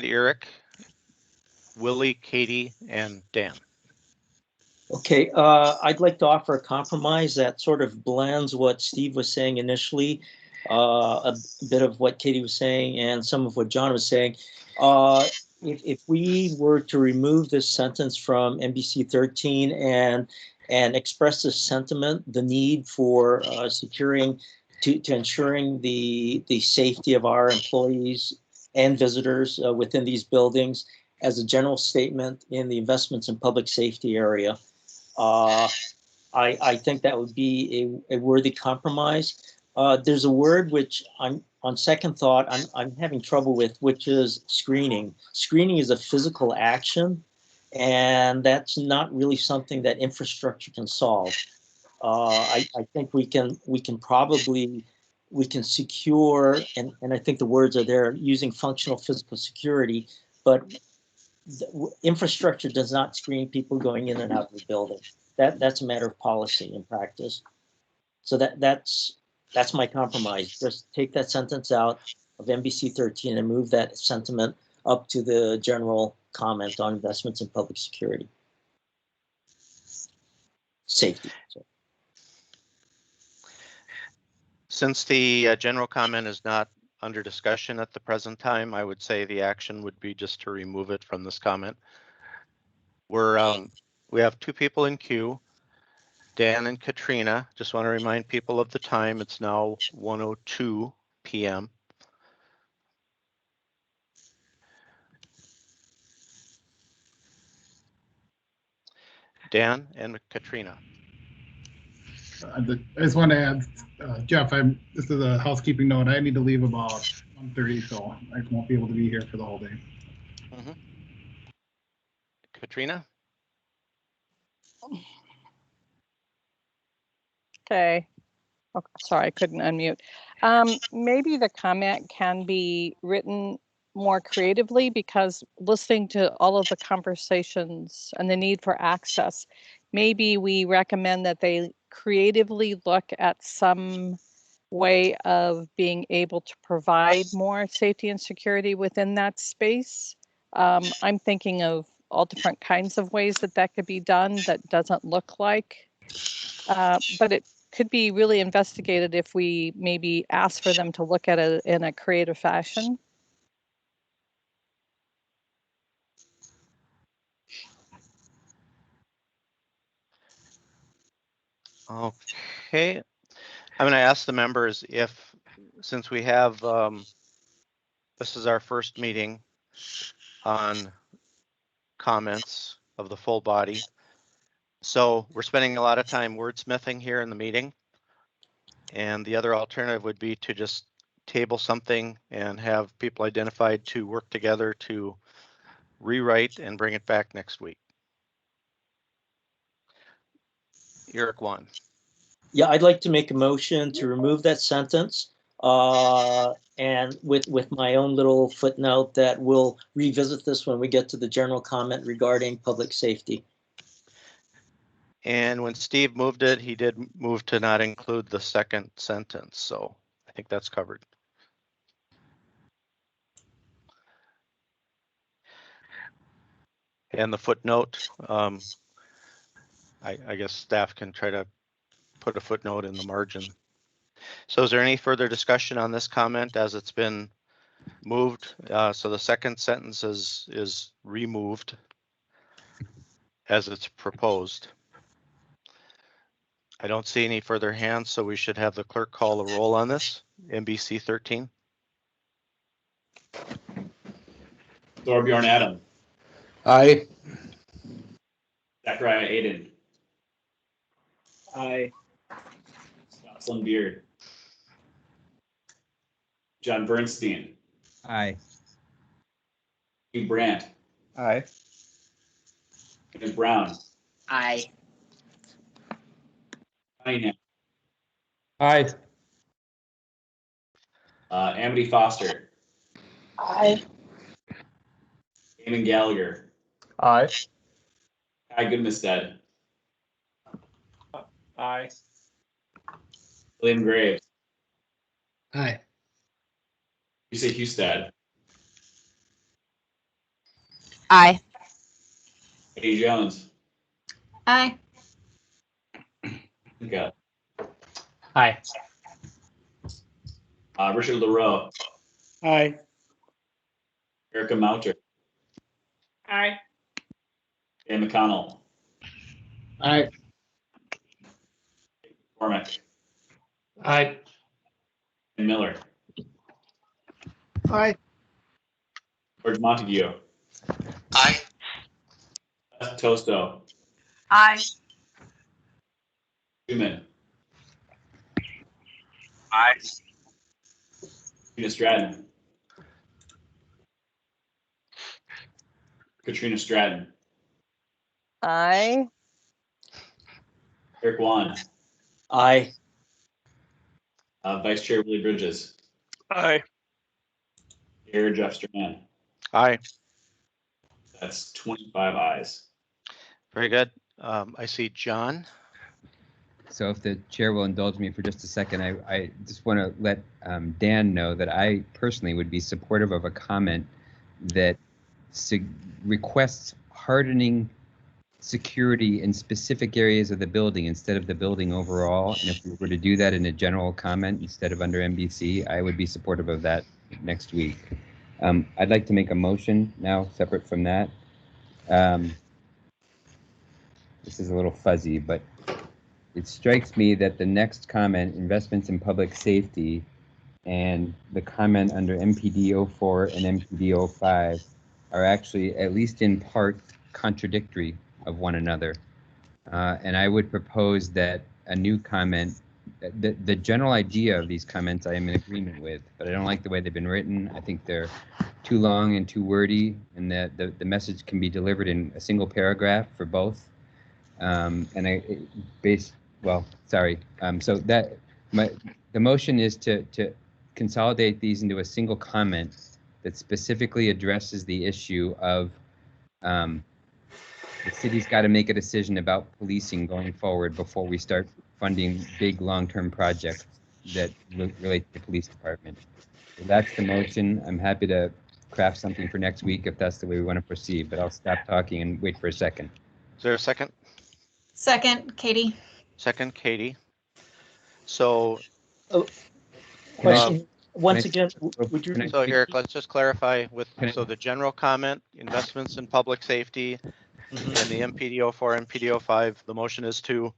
Eric, Willie, Katie, and Dan. Okay, I'd like to offer a compromise that sort of blends what Steve was saying initially, a bit of what Katie was saying, and some of what John was saying. If we were to remove this sentence from NBC 13 and express this sentiment, the need for securing to ensuring the safety of our employees and visitors within these buildings as a general statement in the investments in public safety area. I think that would be a worthy compromise. There's a word which on second thought, I'm having trouble with, which is screening. Screening is a physical action, and that's not really something that infrastructure can solve. I think we can secure, and I think the words are there, using functional physical security, but infrastructure does not screen people going in and out of the building. That's a matter of policy and practice. So that's my compromise. Just take that sentence out of NBC 13 and move that sentiment up to the general comment on investments in public security. Safety. Since the general comment is not under discussion at the present time, I would say the action would be just to remove it from this comment. We have two people in queue, Dan and Katrina. Just want to remind people of the time. It's now 1:02 p.m. Dan and Katrina. I just want to add, Jeff, this is a housekeeping note. I need to leave about 1:30, so I won't be able to be here for the whole day. Katrina? Okay. Oh, sorry, I couldn't unmute. Maybe the comment can be written more creatively, because listening to all of the conversations and the need for access, maybe we recommend that they creatively look at some way of being able to provide more safety and security within that space. I'm thinking of all different kinds of ways that that could be done that doesn't look like, but it could be really investigated if we maybe ask for them to look at it in a creative fashion. Okay. I'm going to ask the members if, since we have, this is our first meeting on comments of the full body. So we're spending a lot of time wordsmithing here in the meeting. And the other alternative would be to just table something and have people identified to work together to rewrite and bring it back next week. Eric one. Yeah, I'd like to make a motion to remove that sentence, and with my own little footnote that we'll revisit this when we get to the general comment regarding public safety. And when Steve moved it, he did move to not include the second sentence. So I think that's covered. And the footnote, I guess staff can try to put a footnote in the margin. So is there any further discussion on this comment as it's been moved? So the second sentence is removed as it's proposed. I don't see any further hands, so we should have the clerk call the roll on this. MBC 13. Thorbjorn Adam. Aye. Zachariah Aiden. Aye. Jocelyn Beard. John Bernstein. Aye. Hugh Brandt. Aye. Kenneth Brown. Aye. Cunningham. Aye. Amity Foster. Aye. Eamon Gallagher. Aye. Kai Goodmestead. Aye. William Graves. Aye. You say Hustad. Aye. Eddie Jones. Aye. Okay. Aye. Richard LaRoe. Aye. Erica Mouter. Aye. Dan McConnell. Aye. Cormac. Aye. And Miller. Aye. George Montague. Aye. Beth Tosto. Aye. Newman. Aye. Katrina Stratton. Katrina Stratton. Aye. Eric Wan. Aye. Vice Chair Willie Bridges. Aye. Chair Jeff Strand. Aye. That's 25 ayes. Very good. I see John. So if the chair will indulge me for just a second, I just want to let Dan know that I personally would be supportive of a comment that requests hardening security in specific areas of the building instead of the building overall. And if we were to do that in a general comment instead of under MBC, I would be supportive of that next week. I'd like to make a motion now separate from that. This is a little fuzzy, but it strikes me that the next comment, investments in public safety, and the comment under MPD 04 and MPD 05 are actually, at least in part, contradictory of one another. And I would propose that a new comment, the general idea of these comments I am in agreement with, but I don't like the way they've been written. I think they're too long and too wordy, and that the message can be delivered in a single paragraph for both. So that the motion is to consolidate these into a single comment that specifically addresses the issue of the city's got to make a decision about policing going forward before we start funding big long-term projects that relate to the police department. So that's the motion. I'm happy to craft something for next week if that's the way we want to proceed, but I'll stop talking and wait for a second. Is there a second? Second, Katie. Second, Katie. So, Question, once can I- again, would you, so Eric, let's just clarify with, so the general comment, investments in public safety, and the MPD 04, MPD 05, the motion is to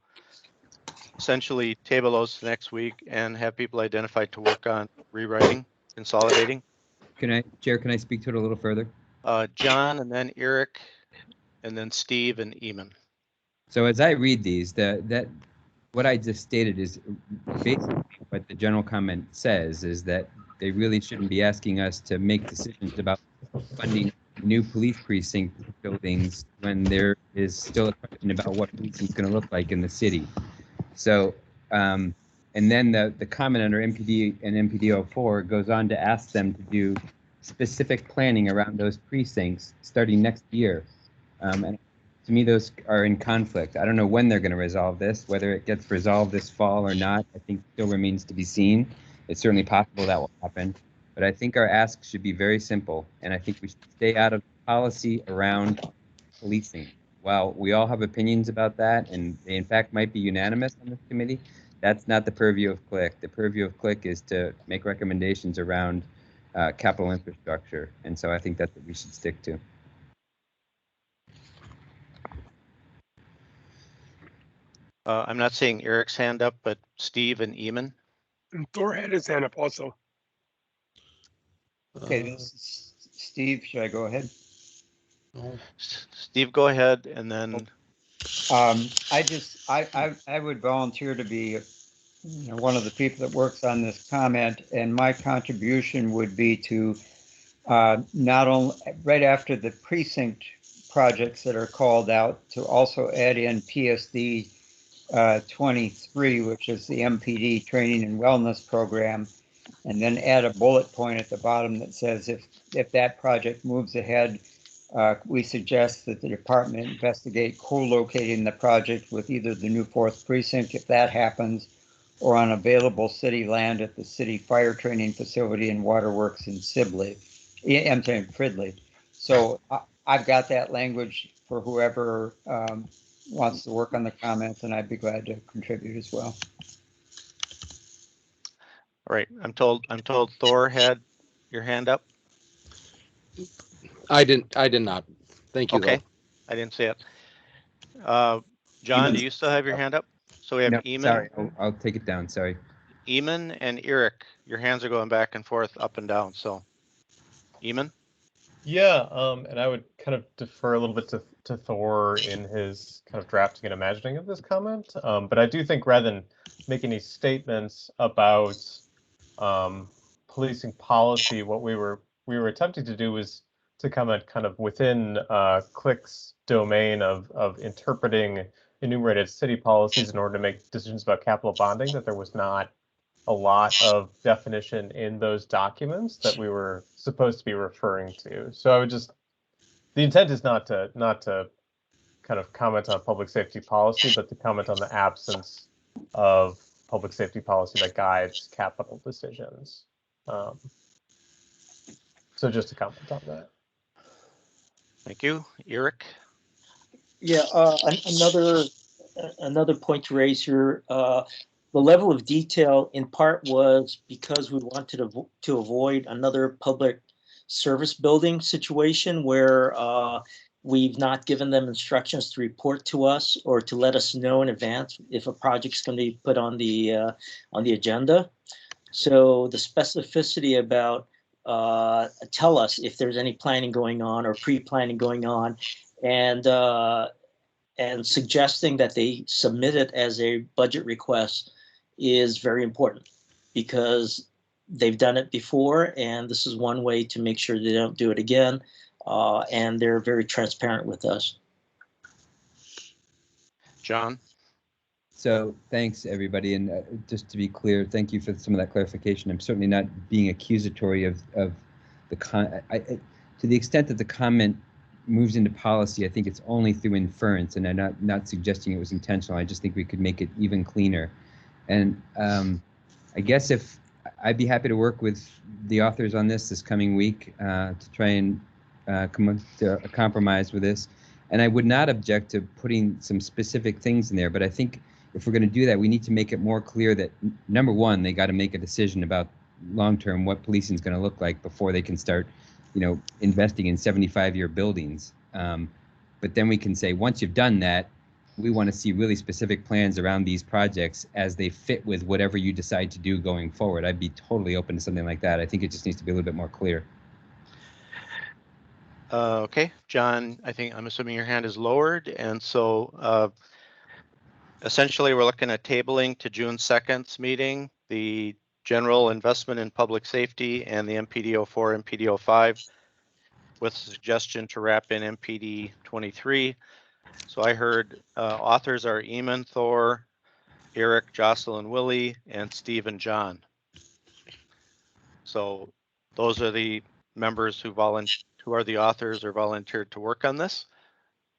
essentially table those next week and have people identified to work on rewriting, consolidating. Chair, can I speak to it a little further? John, and then Eric, and then Steve and Eamon. So as I read these, what I just stated is basically what the general comment says is that they really shouldn't be asking us to make decisions about funding new police precinct buildings when there is still a question about what policing is going to look like in the city. So, and then the comment under MPD and MPD 04 goes on to ask them to do specific planning around those precincts starting next year. And to me, those are in conflict. I don't know when they're going to resolve this, whether it gets resolved this fall or not, I think still remains to be seen. It's certainly possible that will happen. But I think our ask should be very simple, and I think we should stay out of policy around policing. While we all have opinions about that, and they in fact might be unanimous on this committee, that's not the purview of CLIC. The purview of CLIC is to make recommendations around capital infrastructure, and so I think that's what we should stick to. I'm not seeing Eric's hand up, but Steve and Eamon. And Thor had his hand up also. Okay, this is Steve, should I go ahead? Steve, go ahead, and then I would volunteer to be one of the people that works on this comment, and my contribution would be to not only right after the precinct projects that are called out, to also add in PSD 23, which is the MPD training and wellness program, and then add a bullet point at the bottom that says if that project moves ahead, we suggest that the department investigate co-locating the project with either the new 4th precinct, if that happens, or on available city land at the city fire training facility and waterworks in Fridley. So I've got that language for whoever wants to work on the comments, and I'd be glad to contribute as well. all right, I'm told Thor had your hand up. I did not. Thank you. Okay, though. I didn't see it. John, do you still have your hand up? So we have No, Eamon. sorry, I'll take it down. Sorry. Eamon and Eric, your hands are going back and forth, up and down. So, Eamon. Yeah, and I would kind of defer a little bit to Thor in his kind of drafting and imagining of this comment. But I do think rather than make any statements about policing policy, what we were attempting to do was to comment kind of within CLIC's domain of interpreting enumerated city policies in order to make decisions about capital bonding, that there was not a lot of definition in those documents that we were supposed to be referring to. So I would just, the intent is not to kind of comment on public safety policy, but to comment on the absence of public safety policy that guides capital decisions. So just to comment on that. Thank you, Eric. yeah, another point to raise here. The level of detail in part was because we wanted to avoid another public service building situation where we've not given them instructions to report to us or to let us know in advance if a project's going to be put on the agenda. So the specificity about tell us if there's any planning going on or pre-planning going on, and suggesting that they submit it as a budget request is very important, because they've done it before, and this is one way to make sure they don't do it again. And they're very transparent with us. John? So thanks, everybody. And just to be clear, thank you for some of that clarification. I'm certainly not being accusatory of the to the extent that the comment moves into policy. I think it's only through inference, and I'm not suggesting it was intentional. I just think we could make it even cleaner. And I guess if I'd be happy to work with the authors on this coming week to try and come up to a compromise with this. And I would not object to putting some specific things in there, but I think if we're going to do that, we need to make it more clear that, number one, they got to make a decision about long-term what policing is going to look like before they can start, investing in 75-year buildings. But then we can say, once you've done that, we want to see really specific plans around these projects as they fit with whatever you decide to do going forward. I'd be totally open to something like that. I think it just needs to be a little bit more clear. Okay, John, I'm assuming your hand is lowered, and so essentially we're looking at tabling to June 2nd's meeting, the general investment in public safety and the MPD 04, MPD 05, with a suggestion to wrap in MPD 23. So I heard authors are Eamon, Thor, Eric, Jocelyn, Willie, and Steve and John. So those are the members who are the authors or volunteered to work on this.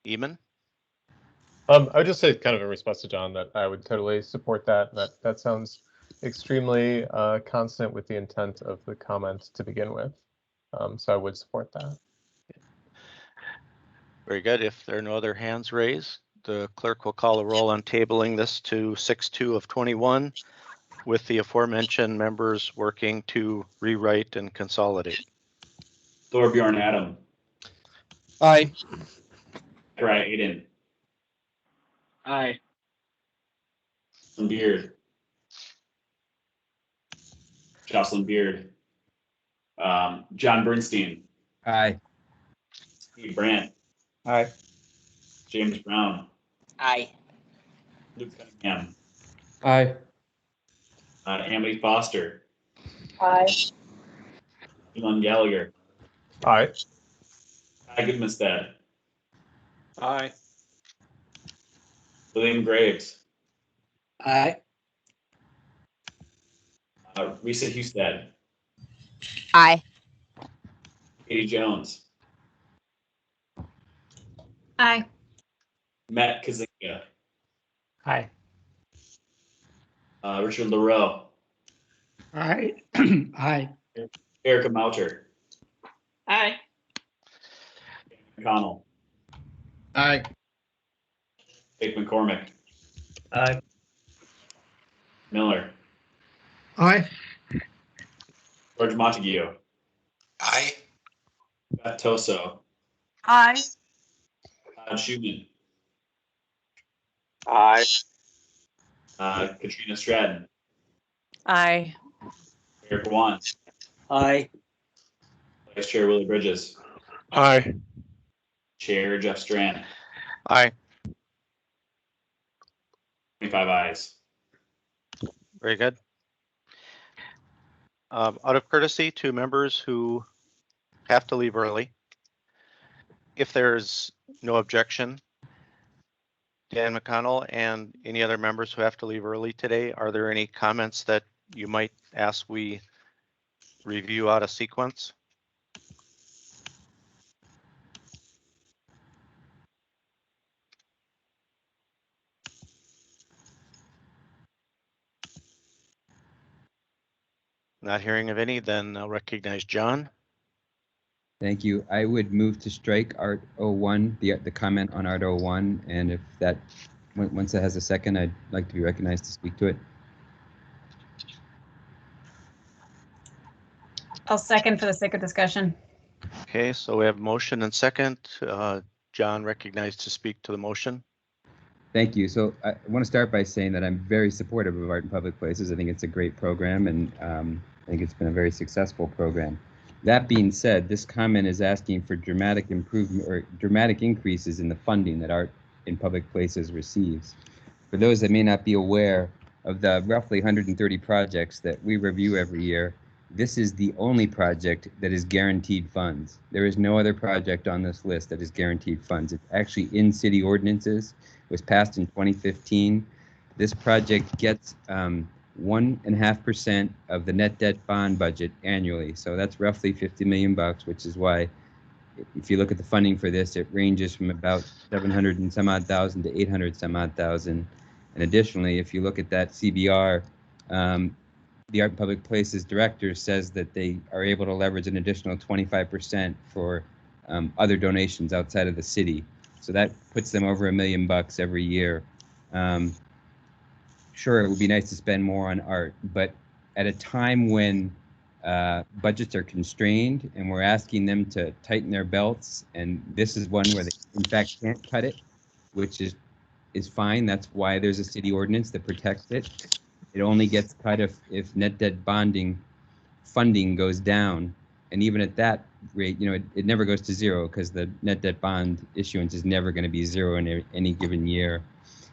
Eamon? I would just say, kind of in response to John, that I would totally support that. That sounds extremely consonant with the intent of the comment to begin with. So I would support that. Very good. If there are no other hands raised, the clerk will call a roll on tabling this to 6/2 of 21, with the aforementioned members working to rewrite and consolidate. Thorbjorn Adam. Aye. Zachariah Aiden. Aye. Beard. Jocelyn Beard. John Bernstein. Aye. Steve Brandt. Aye. James Brown. Aye. Luke Cunningham. Aye. Amity Foster. Aye. Elon Gallagher. Aye. Ty Goodmanstead. Aye. William Graves. Aye. Risa Husted. Aye. Katie Jones. Aye. Matt Kazinga. Aye. Richard LaRoe. Aye. Aye. Erica Mouter. Aye. McConnell. Aye. Jake McCormick. Aye. Miller. Aye. George Montague. Aye. Beth Toso. Aye. Todd Schumann. Aye. Katrina Stratton. Aye. Eric Wan. Aye. Vice Chair Willie Bridges. Aye. Chair Jeff Strand. Aye. 25 ayes. Very good. Out of courtesy to members who have to leave early, if there's no objection, Dan McConnell and any other members who have to leave early today, are there any comments that you might ask we review out of sequence? Not hearing of any, then I'll recognize John. Thank you. I would move to strike Art 01, the comment on Art 01, and if that, once it has a second, I'd like to be recognized to speak to it. I'll second for the sake of discussion. Okay, so we have motion and second. John recognized to speak to the motion. Thank you. So I want to start by saying that I'm very supportive of Art in Public Places. I think it's a great program, and I think it's been a very successful program. That being said, this comment is asking for dramatic improvement or dramatic increases in the funding that Art in Public Places receives. For those that may not be aware of the roughly 130 projects that we review every year, this is the only project that is guaranteed funds. There is no other project on this list that is guaranteed funds. It's actually in city ordinances. It was passed in 2015. This project gets 1.5% of the net debt bond budget annually. So that's roughly 50 million bucks, which is why if you look at the funding for this, it ranges from about 700 and some odd thousand to 800 some odd thousand. And additionally, if you look at that CBR, the Art in Public Places director says that they are able to leverage an additional 25% for other donations outside of the city. So that puts them over $1 million every year. Sure, it would be nice to spend more on art, but at a time when budgets are constrained and we're asking them to tighten their belts, and this is one where they in fact can't cut it, which is fine. That's why there's a city ordinance that protects it. It only gets cut if net debt bonding funding goes down, and even at that rate, it never goes to zero because the net debt bond issuance is never going to be zero in any given year.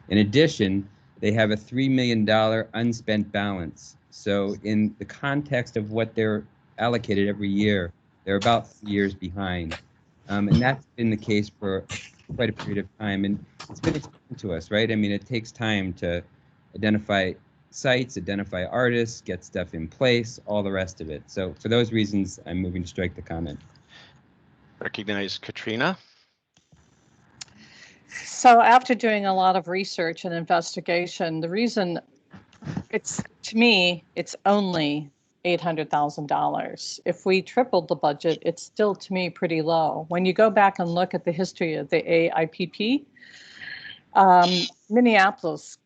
In addition, they have a $3 million unspent balance. So in the context of what they're allocated every year, they're about 3 years behind. And that's been the case for quite a period of time. And it's been explained to us, right? I mean, it takes time to identify sites, identify artists, get stuff in place, all the rest of it. So for those reasons, I'm moving to strike the comment. Recognize Katrina. So after doing a lot of research and investigation, the reason to me, it's only $800,000. If we tripled the budget, it's still to me pretty low. When you go back and look at the history of the AIPP, Minneapolis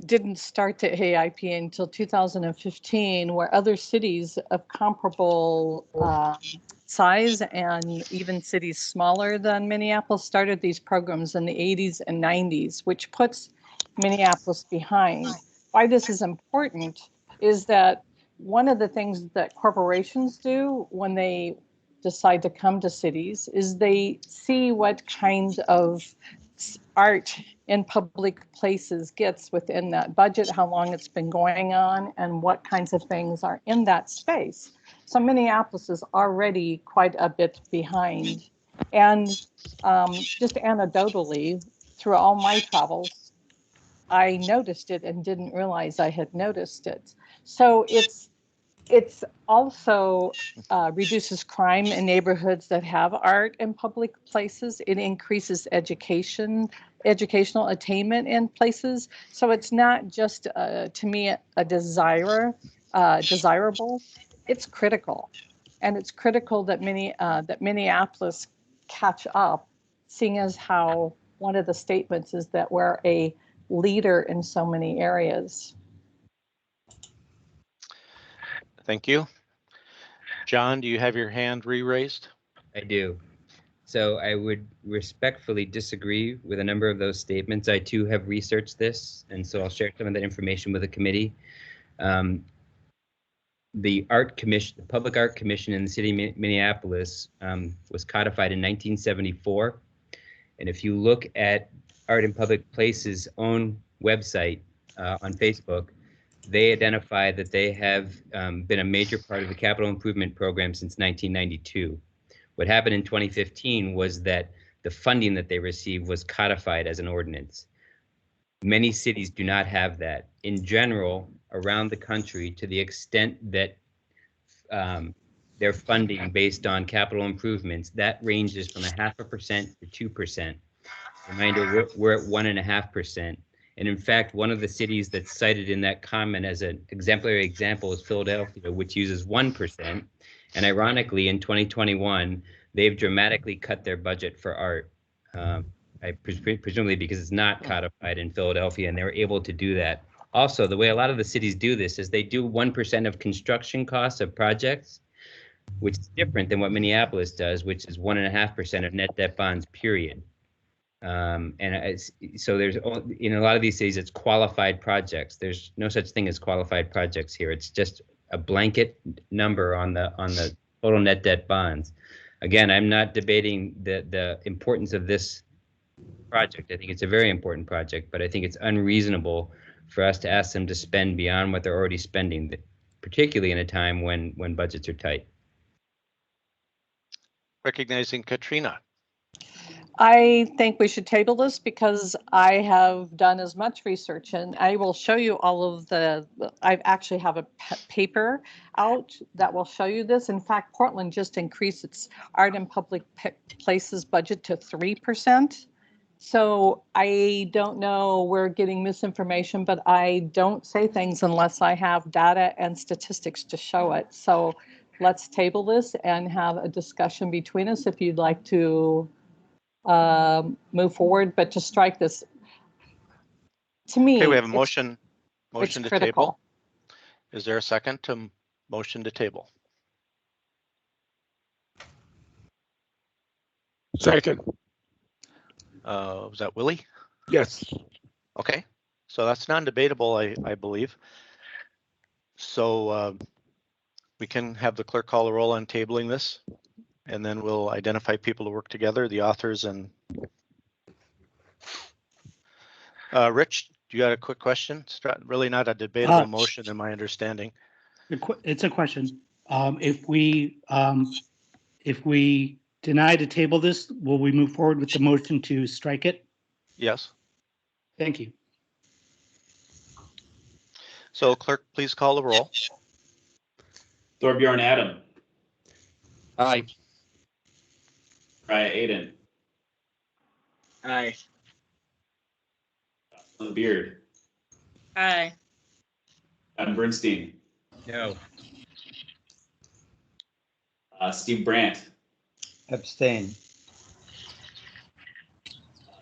didn't start the AIP until 2015, where other cities of comparable size and even cities smaller than Minneapolis started these programs in the 80s and 90s, which puts Minneapolis behind. Why this is important is that one of the things that corporations do when they decide to come to cities is they see what kind of art in public places gets within that budget, how long it's been going on, and what kinds of things are in that space. So Minneapolis is already quite a bit behind. And just anecdotally, through all my travels, I noticed it and didn't realize I had noticed it. So it's also reduces crime in neighborhoods that have art in public places. It increases educational attainment in places. So it's not just, to me, a desirable. It's critical, and it's critical that that Minneapolis catch up, seeing as how one of the statements is that we're a leader in so many areas. Thank you. John, do you have your hand re-raised? I do. So I would respectfully disagree with a number of those statements. I too have researched this, and so I'll share some of that information with the committee. The Art Commission, the Public Art Commission in the city of Minneapolis was codified in 1974. And if you look at Art in Public Places' own website on Facebook, they identify that they have been a major part of the capital improvement program since 1992. What happened in 2015 was that the funding that they received was codified as an ordinance. Many cities do not have that. In general, around the country, to the extent that their funding based on capital improvements, that ranges from 0.5% to 2%. Reminder, we're at 1.5%. And in fact, one of the cities that's cited in that comment as an exemplary example is Philadelphia, which uses 1%. And ironically, in 2021, they've dramatically cut their budget for art, presumably because it's not codified in Philadelphia, and they were able to do that. Also, the way a lot of the cities do this is they do 1% of construction costs of projects, which is different than what Minneapolis does, which is 1.5% of net debt bonds, period. So there's, in a lot of these cities, it's qualified projects. There's no such thing as qualified projects here. It's just a blanket number on the total net debt bonds. Again, I'm not debating the importance of this project. I think it's a very important project, but I think it's unreasonable for us to ask them to spend beyond what they're already spending, particularly in a time when budgets are tight. Recognizing Katrina. I think we should table this because I have done as much research, and I will show you all of I actually have a paper out that will show you this. In fact, Portland just increased its art and public places budget to 3%. So I don't know, we're getting misinformation, but I don't say things unless I have data and statistics to show it. So let's table this and have a discussion between us if you'd like to move forward, but to strike this, to me, Okay, we have a motion to critical. table. Is there a second to motion to table? Second. Was that Willie? Yes. Okay, so that's non-debatable, I believe. So we can have the clerk call the roll on tabling this, and then we'll identify people to work together, the authors and Rich, you got a quick question? It's really not a debatable motion in my understanding. It's a question. If we deny to table this, will we move forward with the motion to strike it? Yes. Thank you. So clerk, please call the roll. Thorbjorn Adam. Aye. Raya Aiden. Aye. Jocelyn Beard. Aye. Adam Bernstein. No. Steve Brandt. Abstain.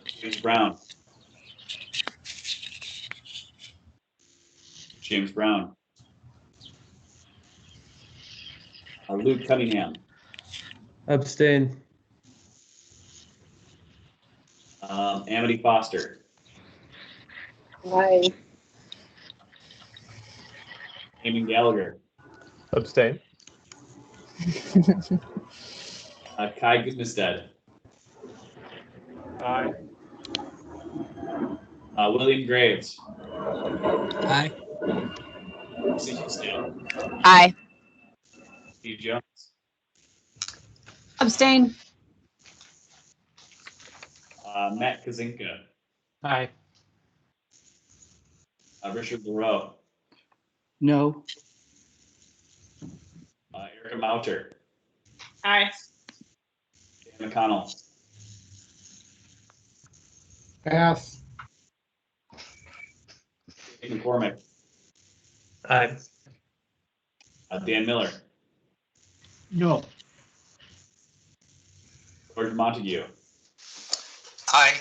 James Brown. James Brown. Luke Cunningham. Abstain. Amity Foster. Aye. Eamon Gallagher. Abstain. Kai Gudmestad. Aye. William Graves. Aye. Lucy Houston. Aye. Steve Jones. Abstain. Matt Kazinka. Aye. Richard Leroux. No. Erica Mauter. Aye. Dan McConnell. Pass. Dave McCormick. Aye. Dan Miller. No. George Montague. Aye.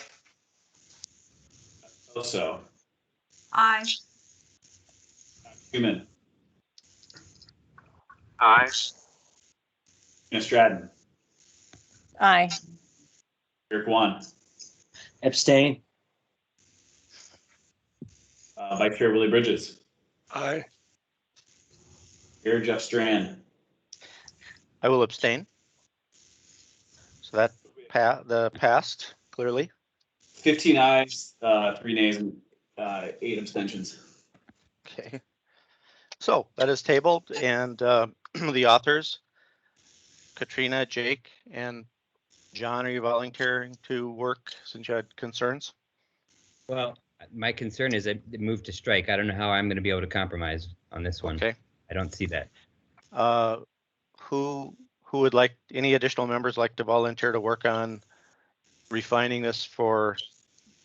Oso. Aye. Human. Aye. Tina Stratton. Aye. Eric Wan. Abstain. Vice Chair Willie Bridges. Aye. Mayor Jeff Strand. I will abstain. So that passed clearly. 15 ayes, 3 nays, and 8 abstentions. Okay. So that is tabled, and the authors, Katrina, Jake, and John, are you volunteering to work since you had concerns? Well, my concern is a move to strike. I don't know how I'm going to be able to compromise on this one. Okay. I don't see that. Who would like, any additional members like to volunteer to work on refining this for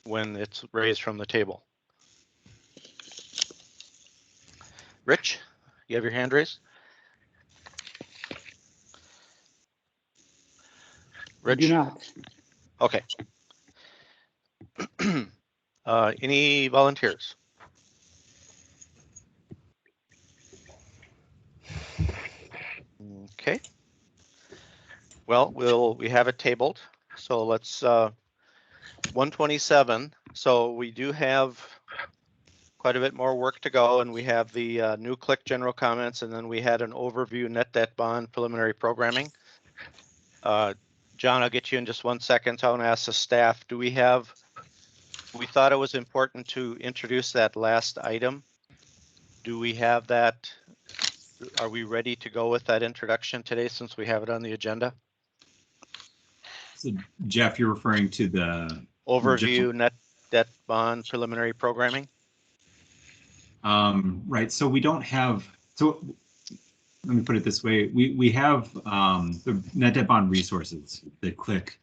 when it's raised from the table? Rich, you have your hand raised? Rich? I do not. Okay. Any volunteers? Okay. Well, we have it tabled. So let's 127. So we do have quite a bit more work to go, and we have the new click general comments, and then we had an overview net debt bond preliminary programming. John, I'll get you in just 1 second. So I want to ask the staff, we thought it was important to introduce that last item. Do we have that? Are we ready to go with that introduction today since we have it on the agenda? So Jeff, you're referring to the Overview net debt bond preliminary programming? Right. So we don't have, so let me put it this way. We have the net debt bond resources that Click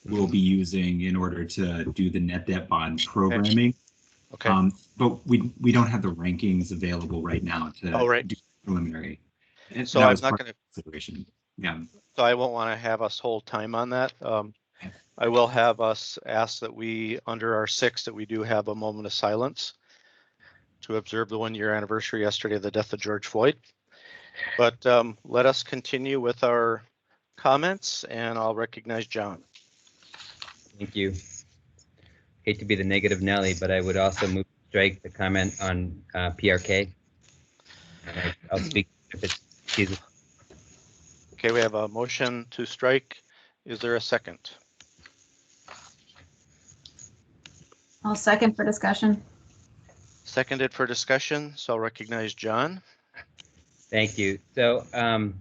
will be using in order to do the net debt bond programming. Okay. But we don't have the rankings available right now to do preliminary. And so that I'm was not part going of the consideration. Yeah. So I won't want to have us hold time on that. I will have us ask that we, under our 6, that we do have a moment of silence to observe the 1-year anniversary yesterday of the death of George Floyd. But let us continue with our comments, and I'll recognize John. Thank you. Hate to be the negative Nelly, but I would also move to strike the comment on PRK. I'll speak if it's excuse me. Okay, we have a motion to strike. Is there a second? I'll second for discussion. Seconded for discussion, so I'll recognize John. Thank you. So I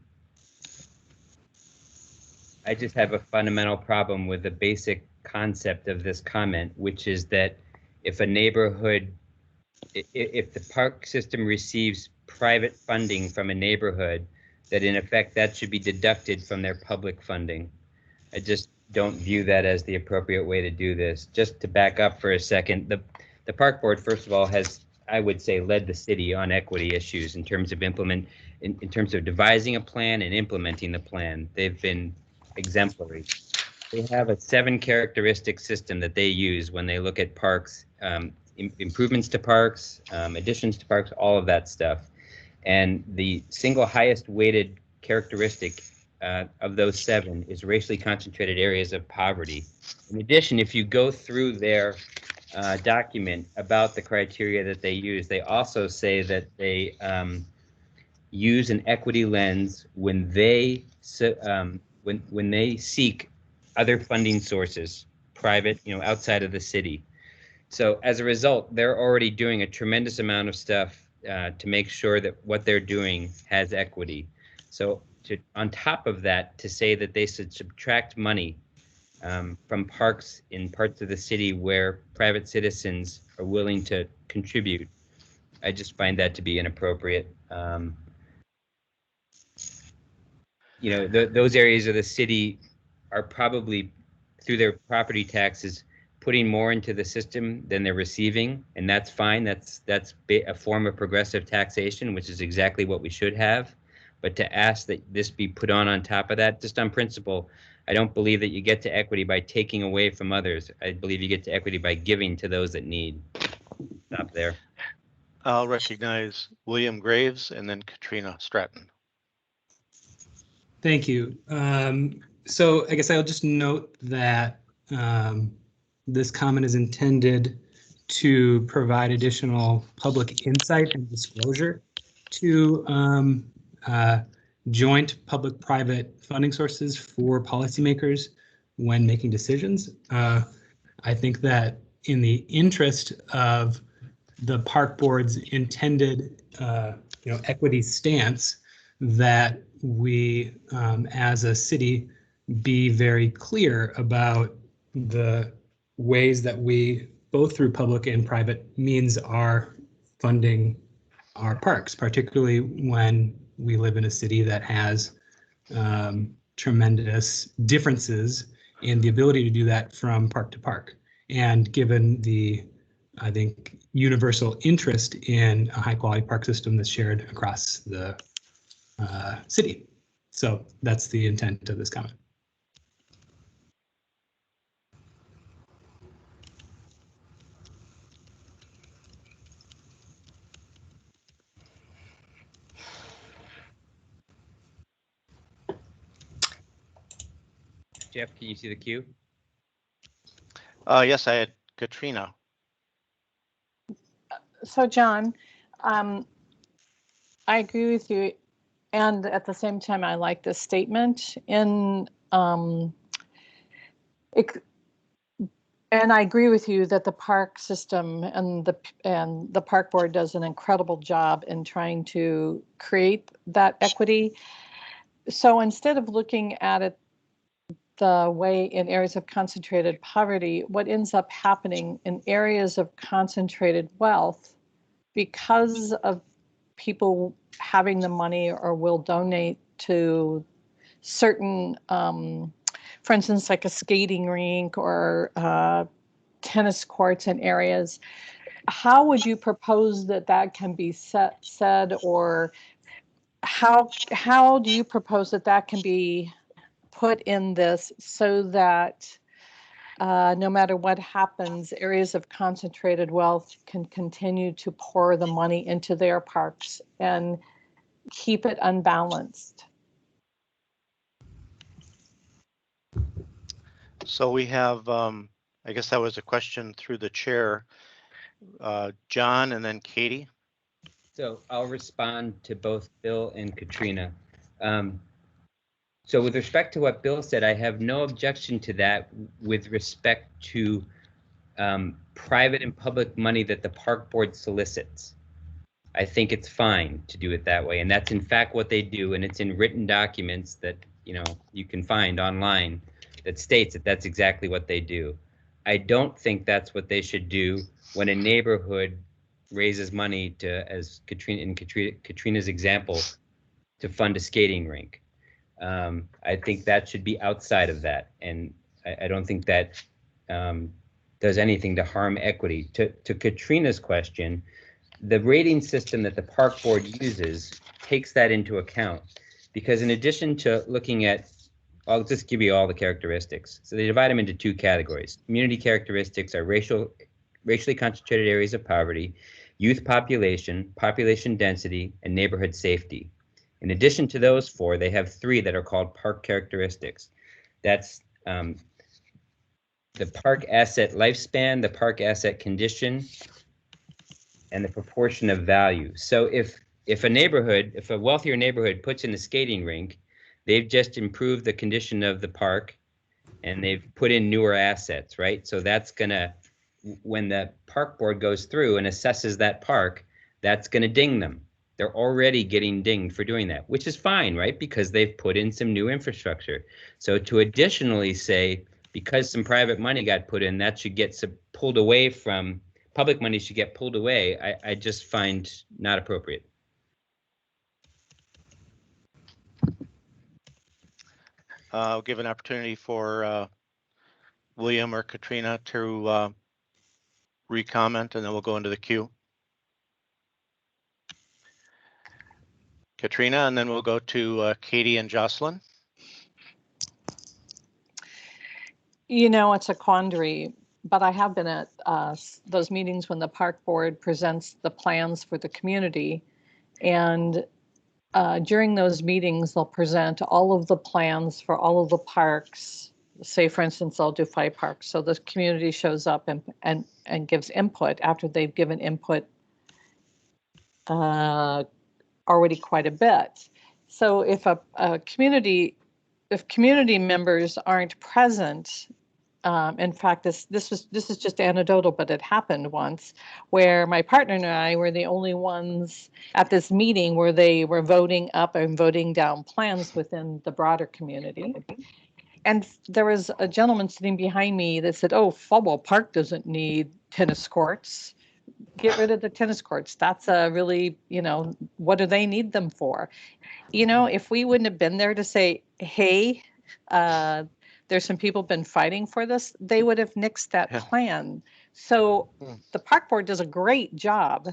just have a fundamental problem with the basic concept of this comment, which is that if a neighborhood, if the park system receives private funding from a neighborhood, that in effect that should be deducted from their public funding. I just don't view that as the appropriate way to do this. Just to back up for a second, the park board, first of all, has, I would say, led the city on equity issues in terms of in terms of devising a plan and implementing the plan. They've been exemplary. They have a 7-characteristic system that they use when they look at parks, improvements to parks, additions to parks, all of that stuff. And the single highest weighted characteristic of those 7 is racially concentrated areas of poverty. In addition, if you go through their document about the criteria that they use, they also say that they use an equity lens when they when they seek other funding sources, private, outside of the city. So as a result, they're already doing a tremendous amount of stuff to make sure that what they're doing has equity. So on top of that, to say that they should subtract money from parks in parts of the city where private citizens are willing to contribute, I just find that to be inappropriate. Those areas of the city are probably, through their property taxes, putting more into the system than they're receiving, and that's fine. That's a form of progressive taxation, which is exactly what we should have. But to ask that this be put on top of that, just on principle, I don't believe that you get to equity by taking away from others. I believe you get to equity by giving to those that need. Stop there. I'll recognize William Graves and then Katrina Stratton. Thank you. So I guess I'll just note that this comment is intended to provide additional public insight and disclosure to joint public-private funding sources for policymakers when making decisions. I think that in the interest of the park board's intended equity stance, that we as a city be very clear about the ways that we, both through public and private means, are funding our parks, particularly when we live in a city that has tremendous differences in the ability to do that from park to park. And given the, I think, universal interest in a high quality park system that's shared across the city. So that's the intent of this comment. Jeff, can you see the queue? Yes, I had Katrina. So John, I agree with you. And at the same time, I like this statement and I agree with you that the park system and the park board does an incredible job in trying to create that equity. So instead of looking at it the way in areas of concentrated poverty, what ends up happening in areas of concentrated wealth, because of people having the money or will donate to certain, for instance, like a skating rink or tennis courts in areas, how would you propose that that can be said, or how do you propose that that can be put in this so that no matter what happens, areas of concentrated wealth can continue to pour the money into their parks and keep it unbalanced? So we have, I guess that was a question through the chair, John and then Katie. So I'll respond to both Bill and Katrina. So with respect to what Bill said, I have no objection to that with respect to private and public money that the park board solicits. I think it's fine to do it that way. And that's in fact what they do. And it's in written documents that, you know, you can find online that states that that's exactly what they do. I don't think that's what they should do when a neighborhood raises money to, as Katrina's example, to fund a skating rink. I think that should be outside of that. And I don't think that does anything to harm equity. To Katrina's question, the rating system that the park board uses takes that into account, because in addition to looking at, I'll just give you all the characteristics. So they divide them into two categories. Community characteristics are racially concentrated areas of poverty, youth population, population density, and neighborhood safety. In addition to those four, they have three that are called park characteristics. That's the park asset lifespan, the park asset condition, and the proportion of value. So if a wealthier neighborhood puts in a skating rink, they've just improved the condition of the park and they've put in newer assets, right? So that's gonna, when the park board goes through and assesses that park, that's gonna ding them. They're already getting dinged for doing that, which is fine, right? Because they've put in some new infrastructure. So to additionally say, because some private money got put in, that should get pulled away from, public money should get pulled away, I just find not appropriate. I'll give an opportunity for William or Katrina to re-comment, and then we'll go into the queue. Katrina, and then we'll go to Katie and Jocelyn. You know, it's a quandary, but I have been at those meetings when the park board presents the plans for the community. And during those meetings, they'll present all of the plans for all of the parks. Say, for instance, I'll do 5 parks. So the community shows up and gives input after they've given input already quite a bit. So if if community members aren't present, in fact, this is just anecdotal, but it happened once where my partner and I were the only ones at this meeting where they were voting up and voting down plans within the broader community. And there was a gentleman sitting behind me that said, "Oh, Fallwell Park doesn't need tennis courts. Get rid of the tennis courts. That's a really, you know, what do they need them for?" You know, if we wouldn't have been there to say, "Hey, there's some people been fighting for this," they would have nixed that plan. So the park board does a great job,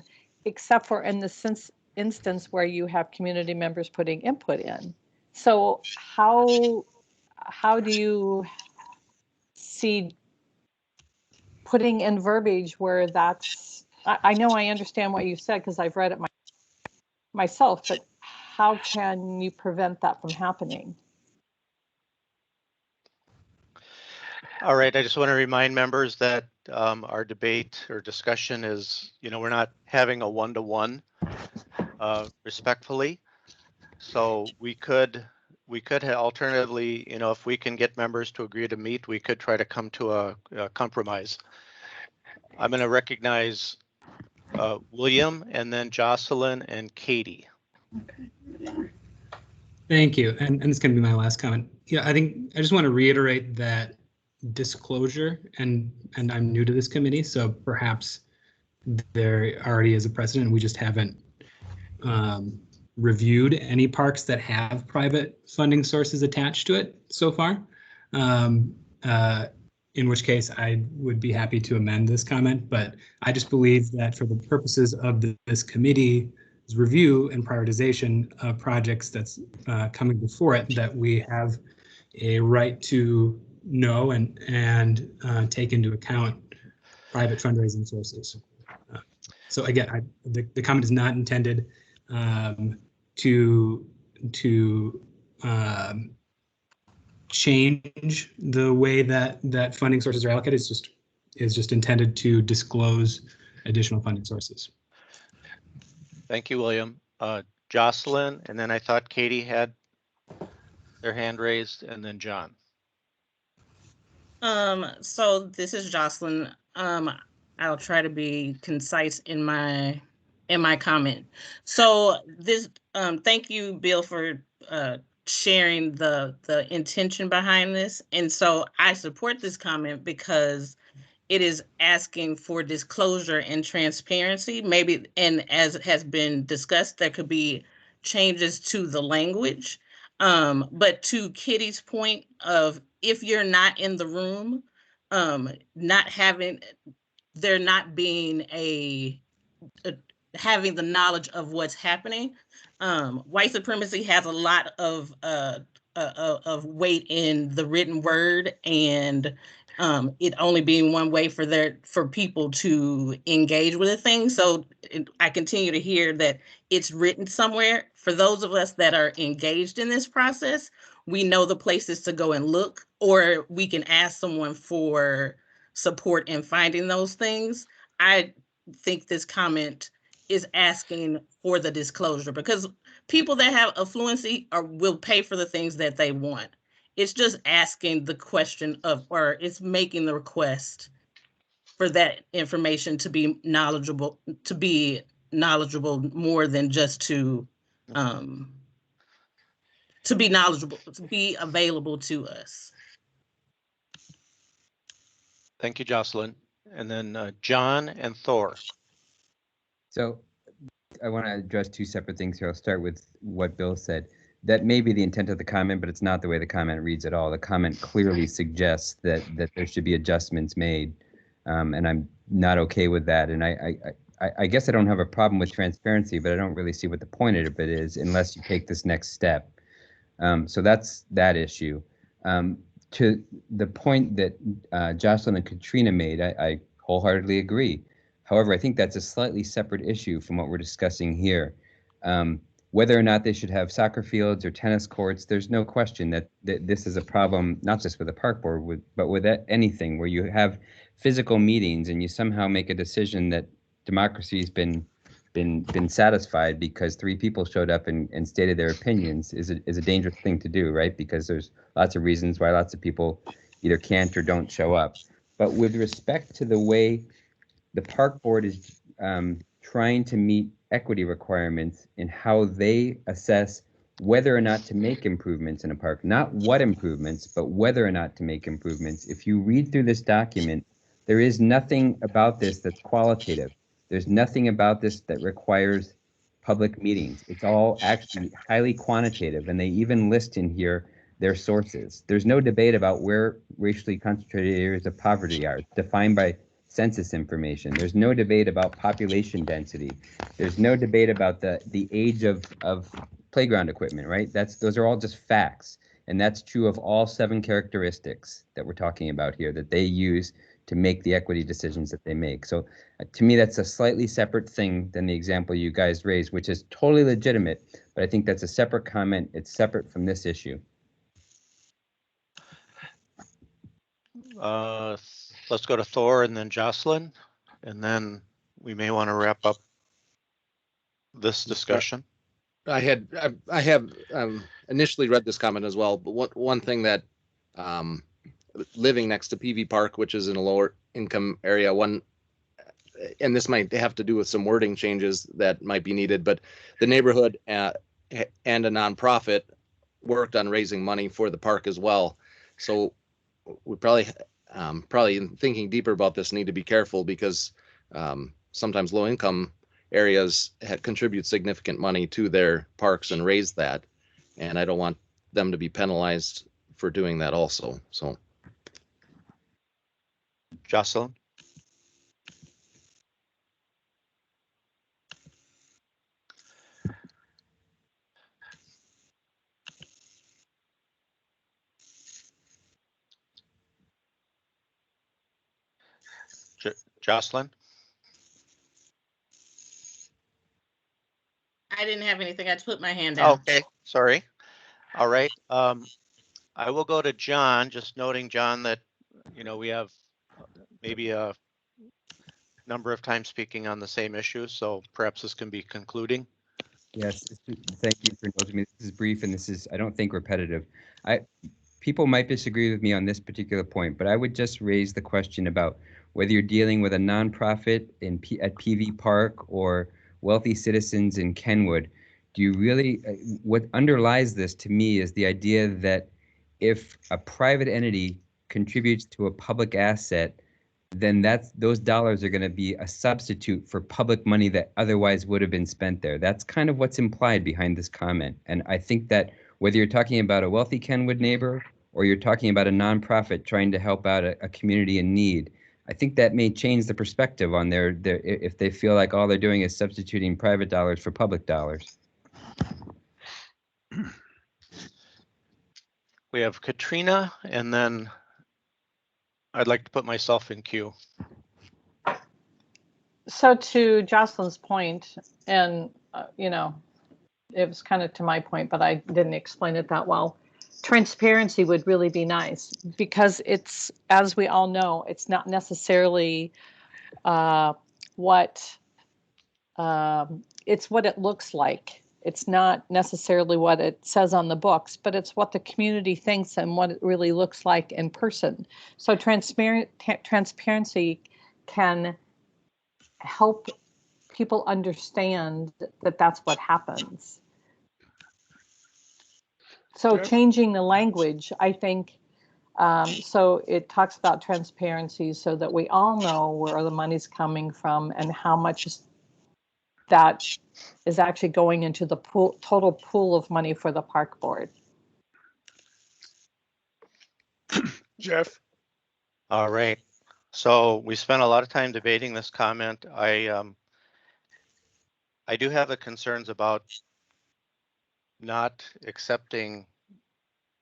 except for in the instance where you have community members putting input in. So how do you see putting in verbiage where that's, I know I understand what you said because I've read it myself, but how can you prevent that from happening? All right, I just want to remind members that our debate or discussion is, we're not having a one-to-one respectfully. So we could alternatively, if we can get members to agree to meet, we could try to come to a compromise. I'm going to recognize William and then Jocelyn and Katie. Thank you. And it's going to be my last comment. Yeah, I just want to reiterate that disclosure, and I'm new to this committee, so perhaps there already is a precedent. We just haven't reviewed any parks that have private funding sources attached to it so far. In which case I would be happy to amend this comment, but I just believe that for the purposes of this committee's review and prioritization of projects that's coming before it, that we have a right to know and take into account private fundraising sources. So again, the comment is not intended to change the way that funding sources are allocated. It's just intended to disclose additional funding sources. Thank you, William. Jocelyn, and then I thought Katie had their hand raised, and then John. So this is Jocelyn. I'll try to be concise in my comment. So this, thank you, Bill, for sharing the intention behind this. And so I support this comment because it is asking for disclosure and transparency. Maybe, and as has been discussed, there could be changes to the language. But to Kitty's point of, if you're not in the room, there not being having the knowledge of what's happening. White supremacy has a lot of weight in the written word, and it only being one way for people to engage with a thing. So I continue to hear that it's written somewhere. For those of us that are engaged in this process, we know the places to go and look, or we can ask someone for support in finding those things. I think this comment is asking for the disclosure, because people that have affluency will pay for the things that they want. It's just asking the question of, or it's making the request for that information to be knowledgeable more than just to be knowledgeable, to be available to us. Thank you, Jocelyn. And then John and Thor. So I want to address two separate things here. I'll start with what Bill said. That may be the intent of the comment, but it's not the way the comment reads at all. The comment clearly suggests that there should be adjustments made, and I'm not okay with that. And I guess I don't have a problem with transparency, but I don't really see what the point of it is unless you take this next step. So that's that issue. To the point that Jocelyn and Katrina made, I wholeheartedly agree. However, I think that's a slightly separate issue from what we're discussing here. Whether or not they should have soccer fields or tennis courts, there's no question that this is a problem, not just with the park board, but with anything where you have physical meetings and you somehow make a decision that democracy has been satisfied because 3 people showed up and stated their opinions is a dangerous thing to do, right? Because there's lots of reasons why lots of people either can't or don't show up. But with respect to the way the park board is trying to meet equity requirements in how they assess whether or not to make improvements in a park, not what improvements, but whether or not to make improvements. If you read through this document, there is nothing about this that's qualitative. There's nothing about this that requires public meetings. It's all actually highly quantitative, and they even list in here their sources. There's no debate about where racially concentrated areas of poverty are, defined by census information. There's no debate about population density. There's no debate about the age of playground equipment, right? Those are all just facts. And that's true of all 7 characteristics that we're talking about here that they use to make the equity decisions that they make. So to me, that's a slightly separate thing than the example you guys raised, which is totally legitimate, but I think that's a separate comment. It's separate from this issue. Let's go to Thor and then Jocelyn, and then we may want to wrap up this discussion. I have initially read this comment as well, but one thing that living next to PV Park, which is in a lower income area, and this might have to do with some wording changes that might be needed, but the neighborhood and a nonprofit worked on raising money for the park as well. So we probably in thinking deeper about this, need to be careful, because sometimes low income areas contribute significant money to their parks and raise that, and I don't want them to be penalized for doing that also. So, Jocelyn. Jocelyn. I didn't have anything. I just put my hand down. Okay, sorry. All right. I will go to John, just noting, John, that, we have maybe a number of times speaking on the same issue, so perhaps this can be concluding. Yes, thank you for noting me. This is brief and this is, I don't think, repetitive. People might disagree with me on this particular point, but I would just raise the question about whether you're dealing with a nonprofit at PV Park or wealthy citizens in Kenwood. Do you really, what underlies this to me is the idea that if a private entity contributes to a public asset, then those dollars are going to be a substitute for public money that otherwise would have been spent there. That's kind of what's implied behind this comment. And I think that whether you're talking about a wealthy Kenwood neighbor or you're talking about a nonprofit trying to help out a community in need, I think that may change the perspective on their if they feel like all they're doing is substituting private dollars for public dollars. We have Katrina, and then I'd like to put myself in queue. So to Jocelyn's point, and it was kind of to my point, but I didn't explain it that well. Transparency would really be nice, because it's, as we all know, it's not necessarily what it's what it looks like. It's not necessarily what it says on the books, but it's what the community thinks and what it really looks like in person. So transparency can help people understand that that's what happens. So changing the language, I think, so it talks about transparency so that we all know where the money's coming from and how much that is actually going into the total pool of money for the park board. Jeff. All right. So we spent a lot of time debating this comment. I do have the concerns about not accepting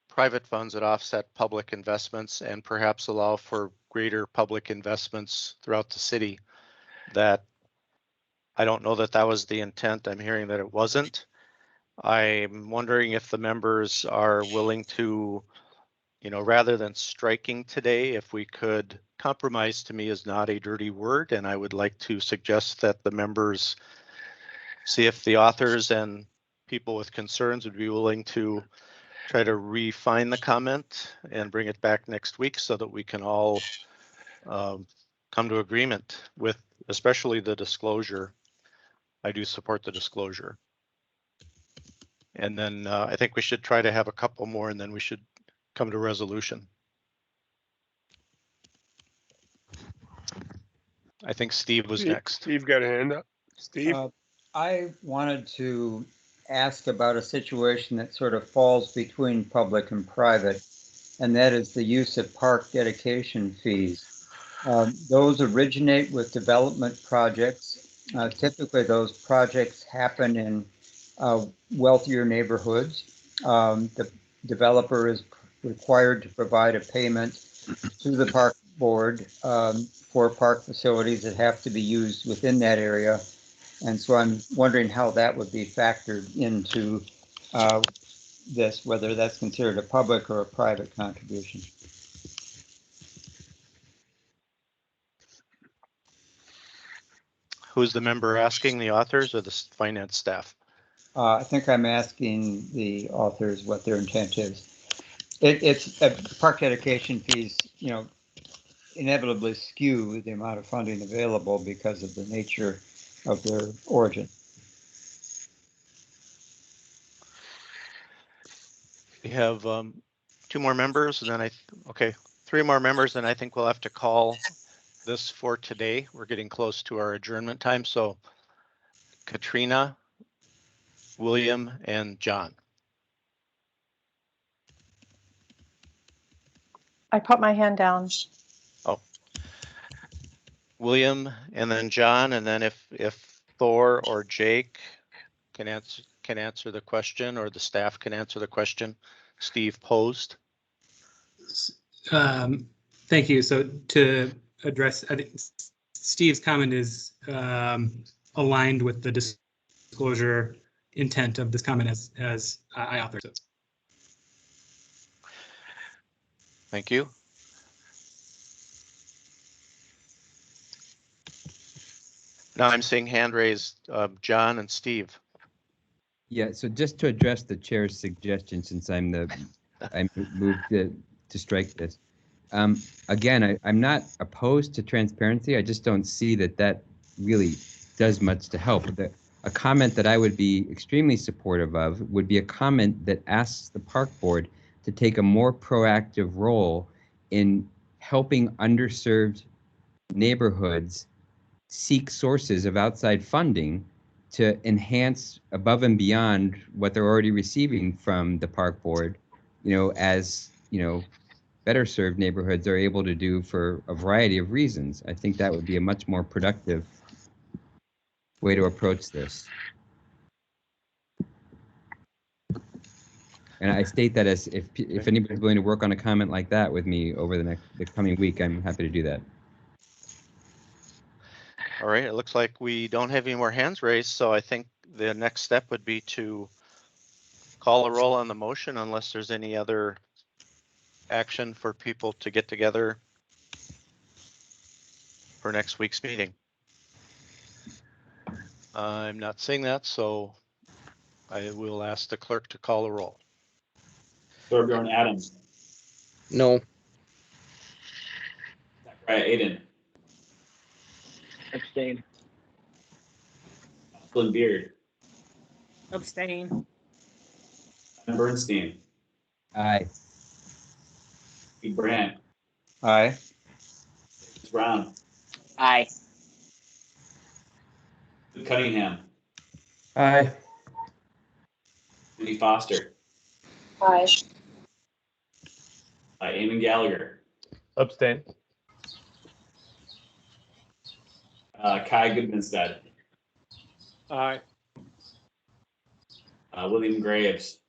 private funds that offset public investments and perhaps allow for greater public investments throughout the city. That I don't know that was the intent. I'm hearing that it wasn't. I'm wondering if the members are willing to, rather than striking today, if we could, compromise to me is not a dirty word, and I would like to suggest that the members see if the authors and people with concerns would be willing to try to refine the comment and bring it back next week so that we can all come to agreement with, especially the disclosure. I do support the disclosure. And then I think we should try to have a couple more, and then we should come to resolution. I think Steve was next. Steve got a hand up. Steve? I wanted to ask about a situation that sort of falls between public and private, and that is the use of park dedication fees. Those originate with development projects. Typically, those projects happen in wealthier neighborhoods. The developer is required to provide a payment to the park board for park facilities that have to be used within that area. And so I'm wondering how that would be factored into this, whether that's considered a public or a private contribution. Who's the member asking, the authors or the finance staff? I think I'm asking the authors what their intent is. It's park dedication fees, inevitably skew the amount of funding available because of the nature of their origin. We have 2 more members and then okay, 3 more members, and I think we'll have to call this for today. We're getting close to our adjournment time. So Katrina, William, and John. I put my hand down. Oh, William and then John, and then if Thor or Jake can answer the question, or the staff can answer the question Steve posed. Thank you. So to address, I think Steve's comment is aligned with the disclosure intent of this comment as I authored it. Thank you. Now I'm seeing hand raised, John and Steve. Yeah, so just to address the chair's suggestion, since I moved to strike this. Again, I'm not opposed to transparency. I just don't see that really does much to help. A comment that I would be extremely supportive of would be a comment that asks the park board to take a more proactive role in helping underserved neighborhoods seek sources of outside funding to enhance above and beyond what they're already receiving from the park board, as better served neighborhoods are able to do for a variety of reasons. I think that would be a much more productive way to approach this. And I state that as if anybody's willing to work on a comment like that with me over the coming week, I'm happy to do that. All right, it looks like we don't have any more hands raised, so I think the next step would be to call a roll on the motion unless there's any other action for people to get together for next week's meeting. I'm not seeing that, so I will ask the clerk to call a roll. Thorbjorn Adams. No. Zachariah Aiden. Abstain. Flynn Beard. Abstain. Ben Bernstein. Aye. Pete Brandt. Aye. Brown. Aye. Luke Cunningham. Aye. Cindy Foster. Aye. Eamon Gallagher. Abstain. Kai Goodmanstead. Aye. William Graves.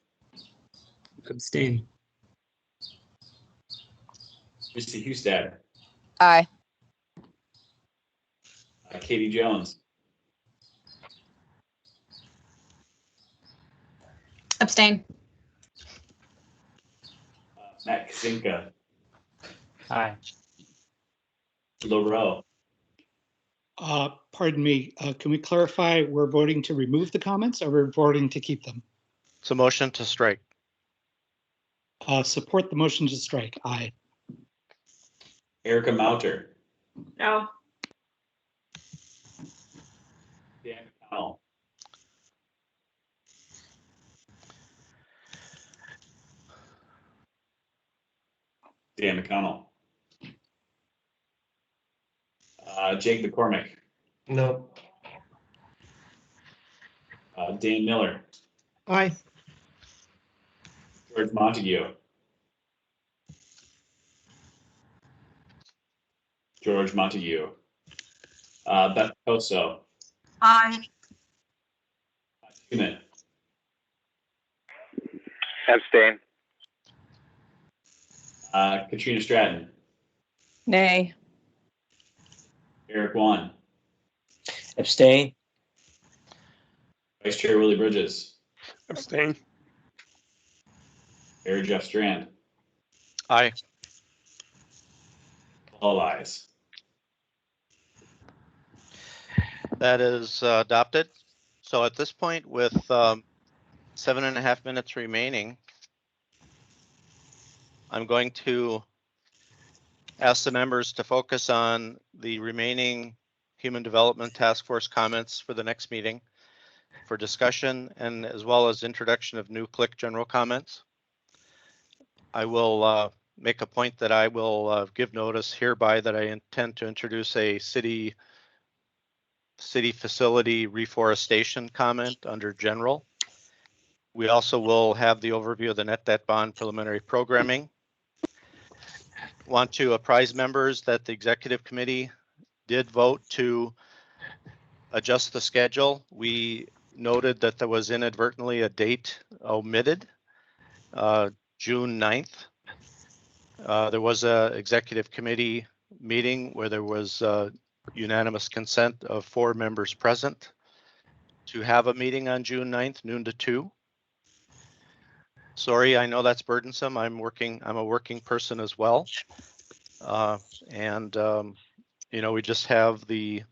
Abstain. Christy Hustad. Aye. Katie Jones. Abstain. Matt Kazinka. Aye. LaRoe. Pardon me, can we clarify, we're voting to remove the comments or we're voting to keep them? It's a motion to strike. Support the motion to strike. Aye. Erica Mouter. No. Dan McConnell. Dan McConnell. Jake McCormick. No. Dan Miller. Aye. George Montague. George Montague. Beth Coso. Aye. Human. Abstain. Katrina Stratton. Nay. Eric Wan. Abstain. Vice Chair Willie Bridges. Abstain. Mayor Jeff Strand. Aye. All ayes. That is adopted. So at this point, with 7.5 minutes remaining, I'm going to ask the members to focus on the remaining Human Development Task Force comments for the next meeting for discussion, and as well as introduction of new click general comments. I will make a point that I will give notice hereby that I intend to introduce a city facility reforestation comment under general. We also will have the overview of the net debt bond preliminary programming. Want to apprise members that the executive committee did vote to adjust the schedule. We noted that there was inadvertently a date omitted, June 9th. There was a executive committee meeting where there was unanimous consent of 4 members present to have a meeting on June 9th, noon to 2. Sorry, I know that's burdensome. I'm a working person as well. You know, we just have the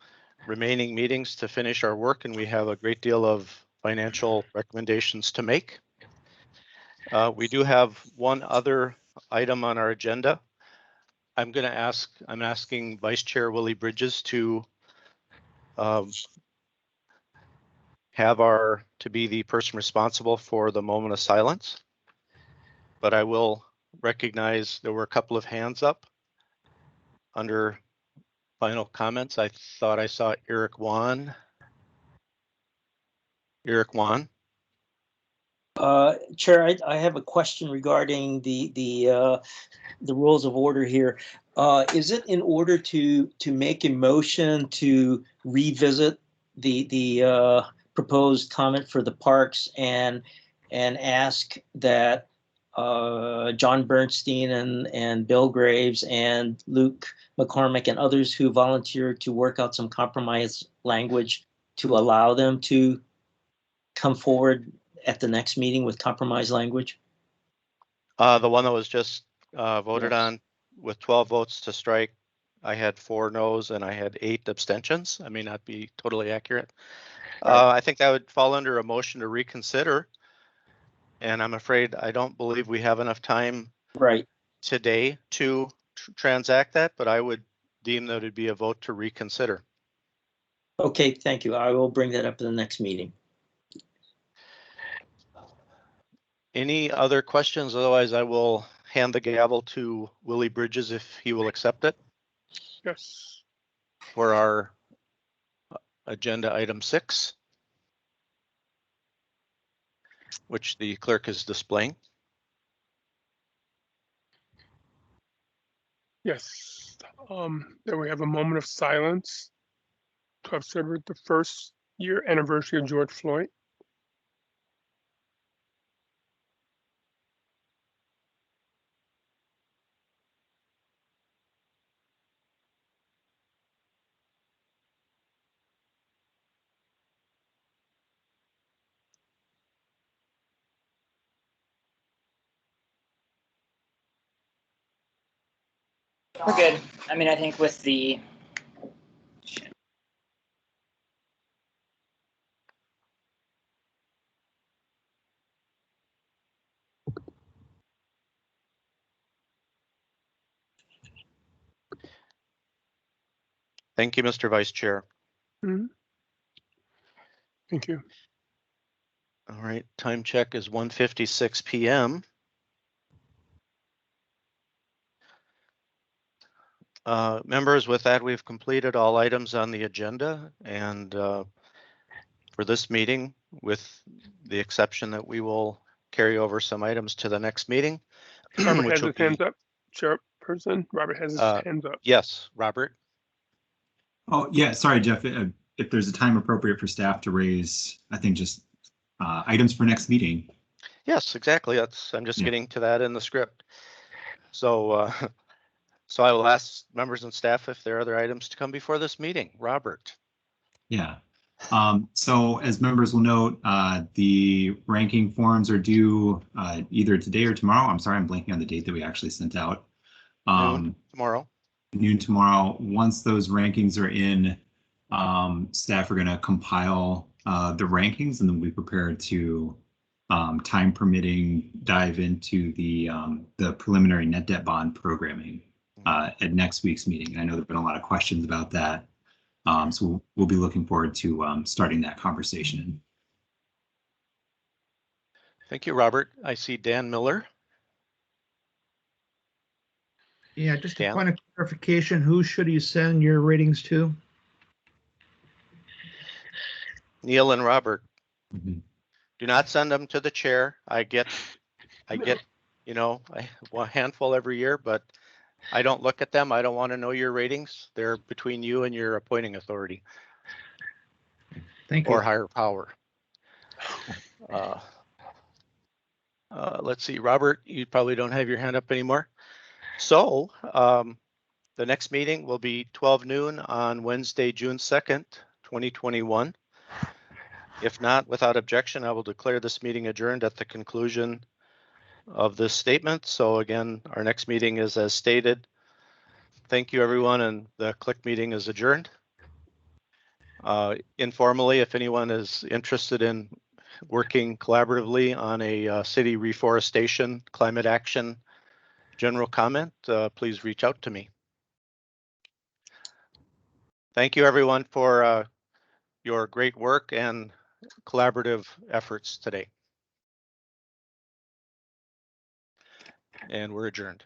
remaining meetings to finish our work, and we have a great deal of financial recommendations to make. We do have one other item on our agenda. I'm asking Vice Chair Willie Bridges to be the person responsible for the moment of silence. But I will recognize there were a couple of hands up under final comments. I thought I saw Eric Wan. Chair, I have a question regarding the rules of order here. Is it in order to make a motion to revisit the proposed comment for the parks and ask that John Bernstein and Bill Graves and Luke McCormick and others who volunteered to work out some compromise language to allow them to come forward at the next meeting with compromise language? The one that was just voted on with 12 votes to strike. I had 4 no's and I had 8 abstentions. I may not be totally accurate. I think that would fall under a motion to reconsider. And I'm afraid I don't believe we have enough time today to transact that, but I would deem that it'd be a vote to reconsider. Okay, thank you. I will bring that up in the next meeting. Any other questions? Otherwise, I will hand the gavel to Willie Bridges if he will accept it. Yes. For our agenda item 6, which the clerk is displaying. Yes. Then we have a moment of silence to observe the 1st year anniversary of George Floyd. We're good. I mean, I think with the Thank you, Mr. Vice Chair. Mm-hmm. Thank you. All right, time check is 1:56 p.m. Members, with that, we've completed all items on the agenda, and for this meeting, with the exception that we will carry over some items to the next meeting. Robert has his hands up. Chairperson, Robert has his hands up. Yes, Robert. Oh, yeah, sorry, Jeff. If there's a time appropriate for staff to raise, I think just items for next meeting. Yes, exactly. I'm just getting to that in the script. So, so I will ask members and staff if there are other items to come before this meeting. Robert. Yeah. So as members will note, the ranking forms are due either today or tomorrow. I'm sorry, I'm blanking on the date that we actually sent out. Noon tomorrow. Noon tomorrow. Once those rankings are in, Staff are going to compile the rankings, and then we prepare to, time permitting, dive into the preliminary net debt bond programming at next week's meeting. I know there've been a lot of questions about that, so we'll be looking forward to starting that conversation. Thank you, Robert. I see Dan Miller. Yeah, just a Dan? point of clarification, who should you send your ratings to? Neil and Robert. Mm-hmm. Do not send them to the chair. I get, you know, a handful every year, but I don't look at them. I don't want to know your ratings. They're between you and your appointing authority. Thank you. Or higher power. Let's see, Robert, you probably don't have your hand up anymore. So the next meeting will be 12 noon on Wednesday, June 2nd, 2021. If not, without objection, I will declare this meeting adjourned at the conclusion of this statement. So again, our next meeting is as stated. Thank you, everyone, and the CLIC meeting is adjourned. Informally, if anyone is interested in working collaboratively on a city reforestation climate action general comment, please reach out to me. Thank you, everyone, for your great work and collaborative efforts today. And we're adjourned.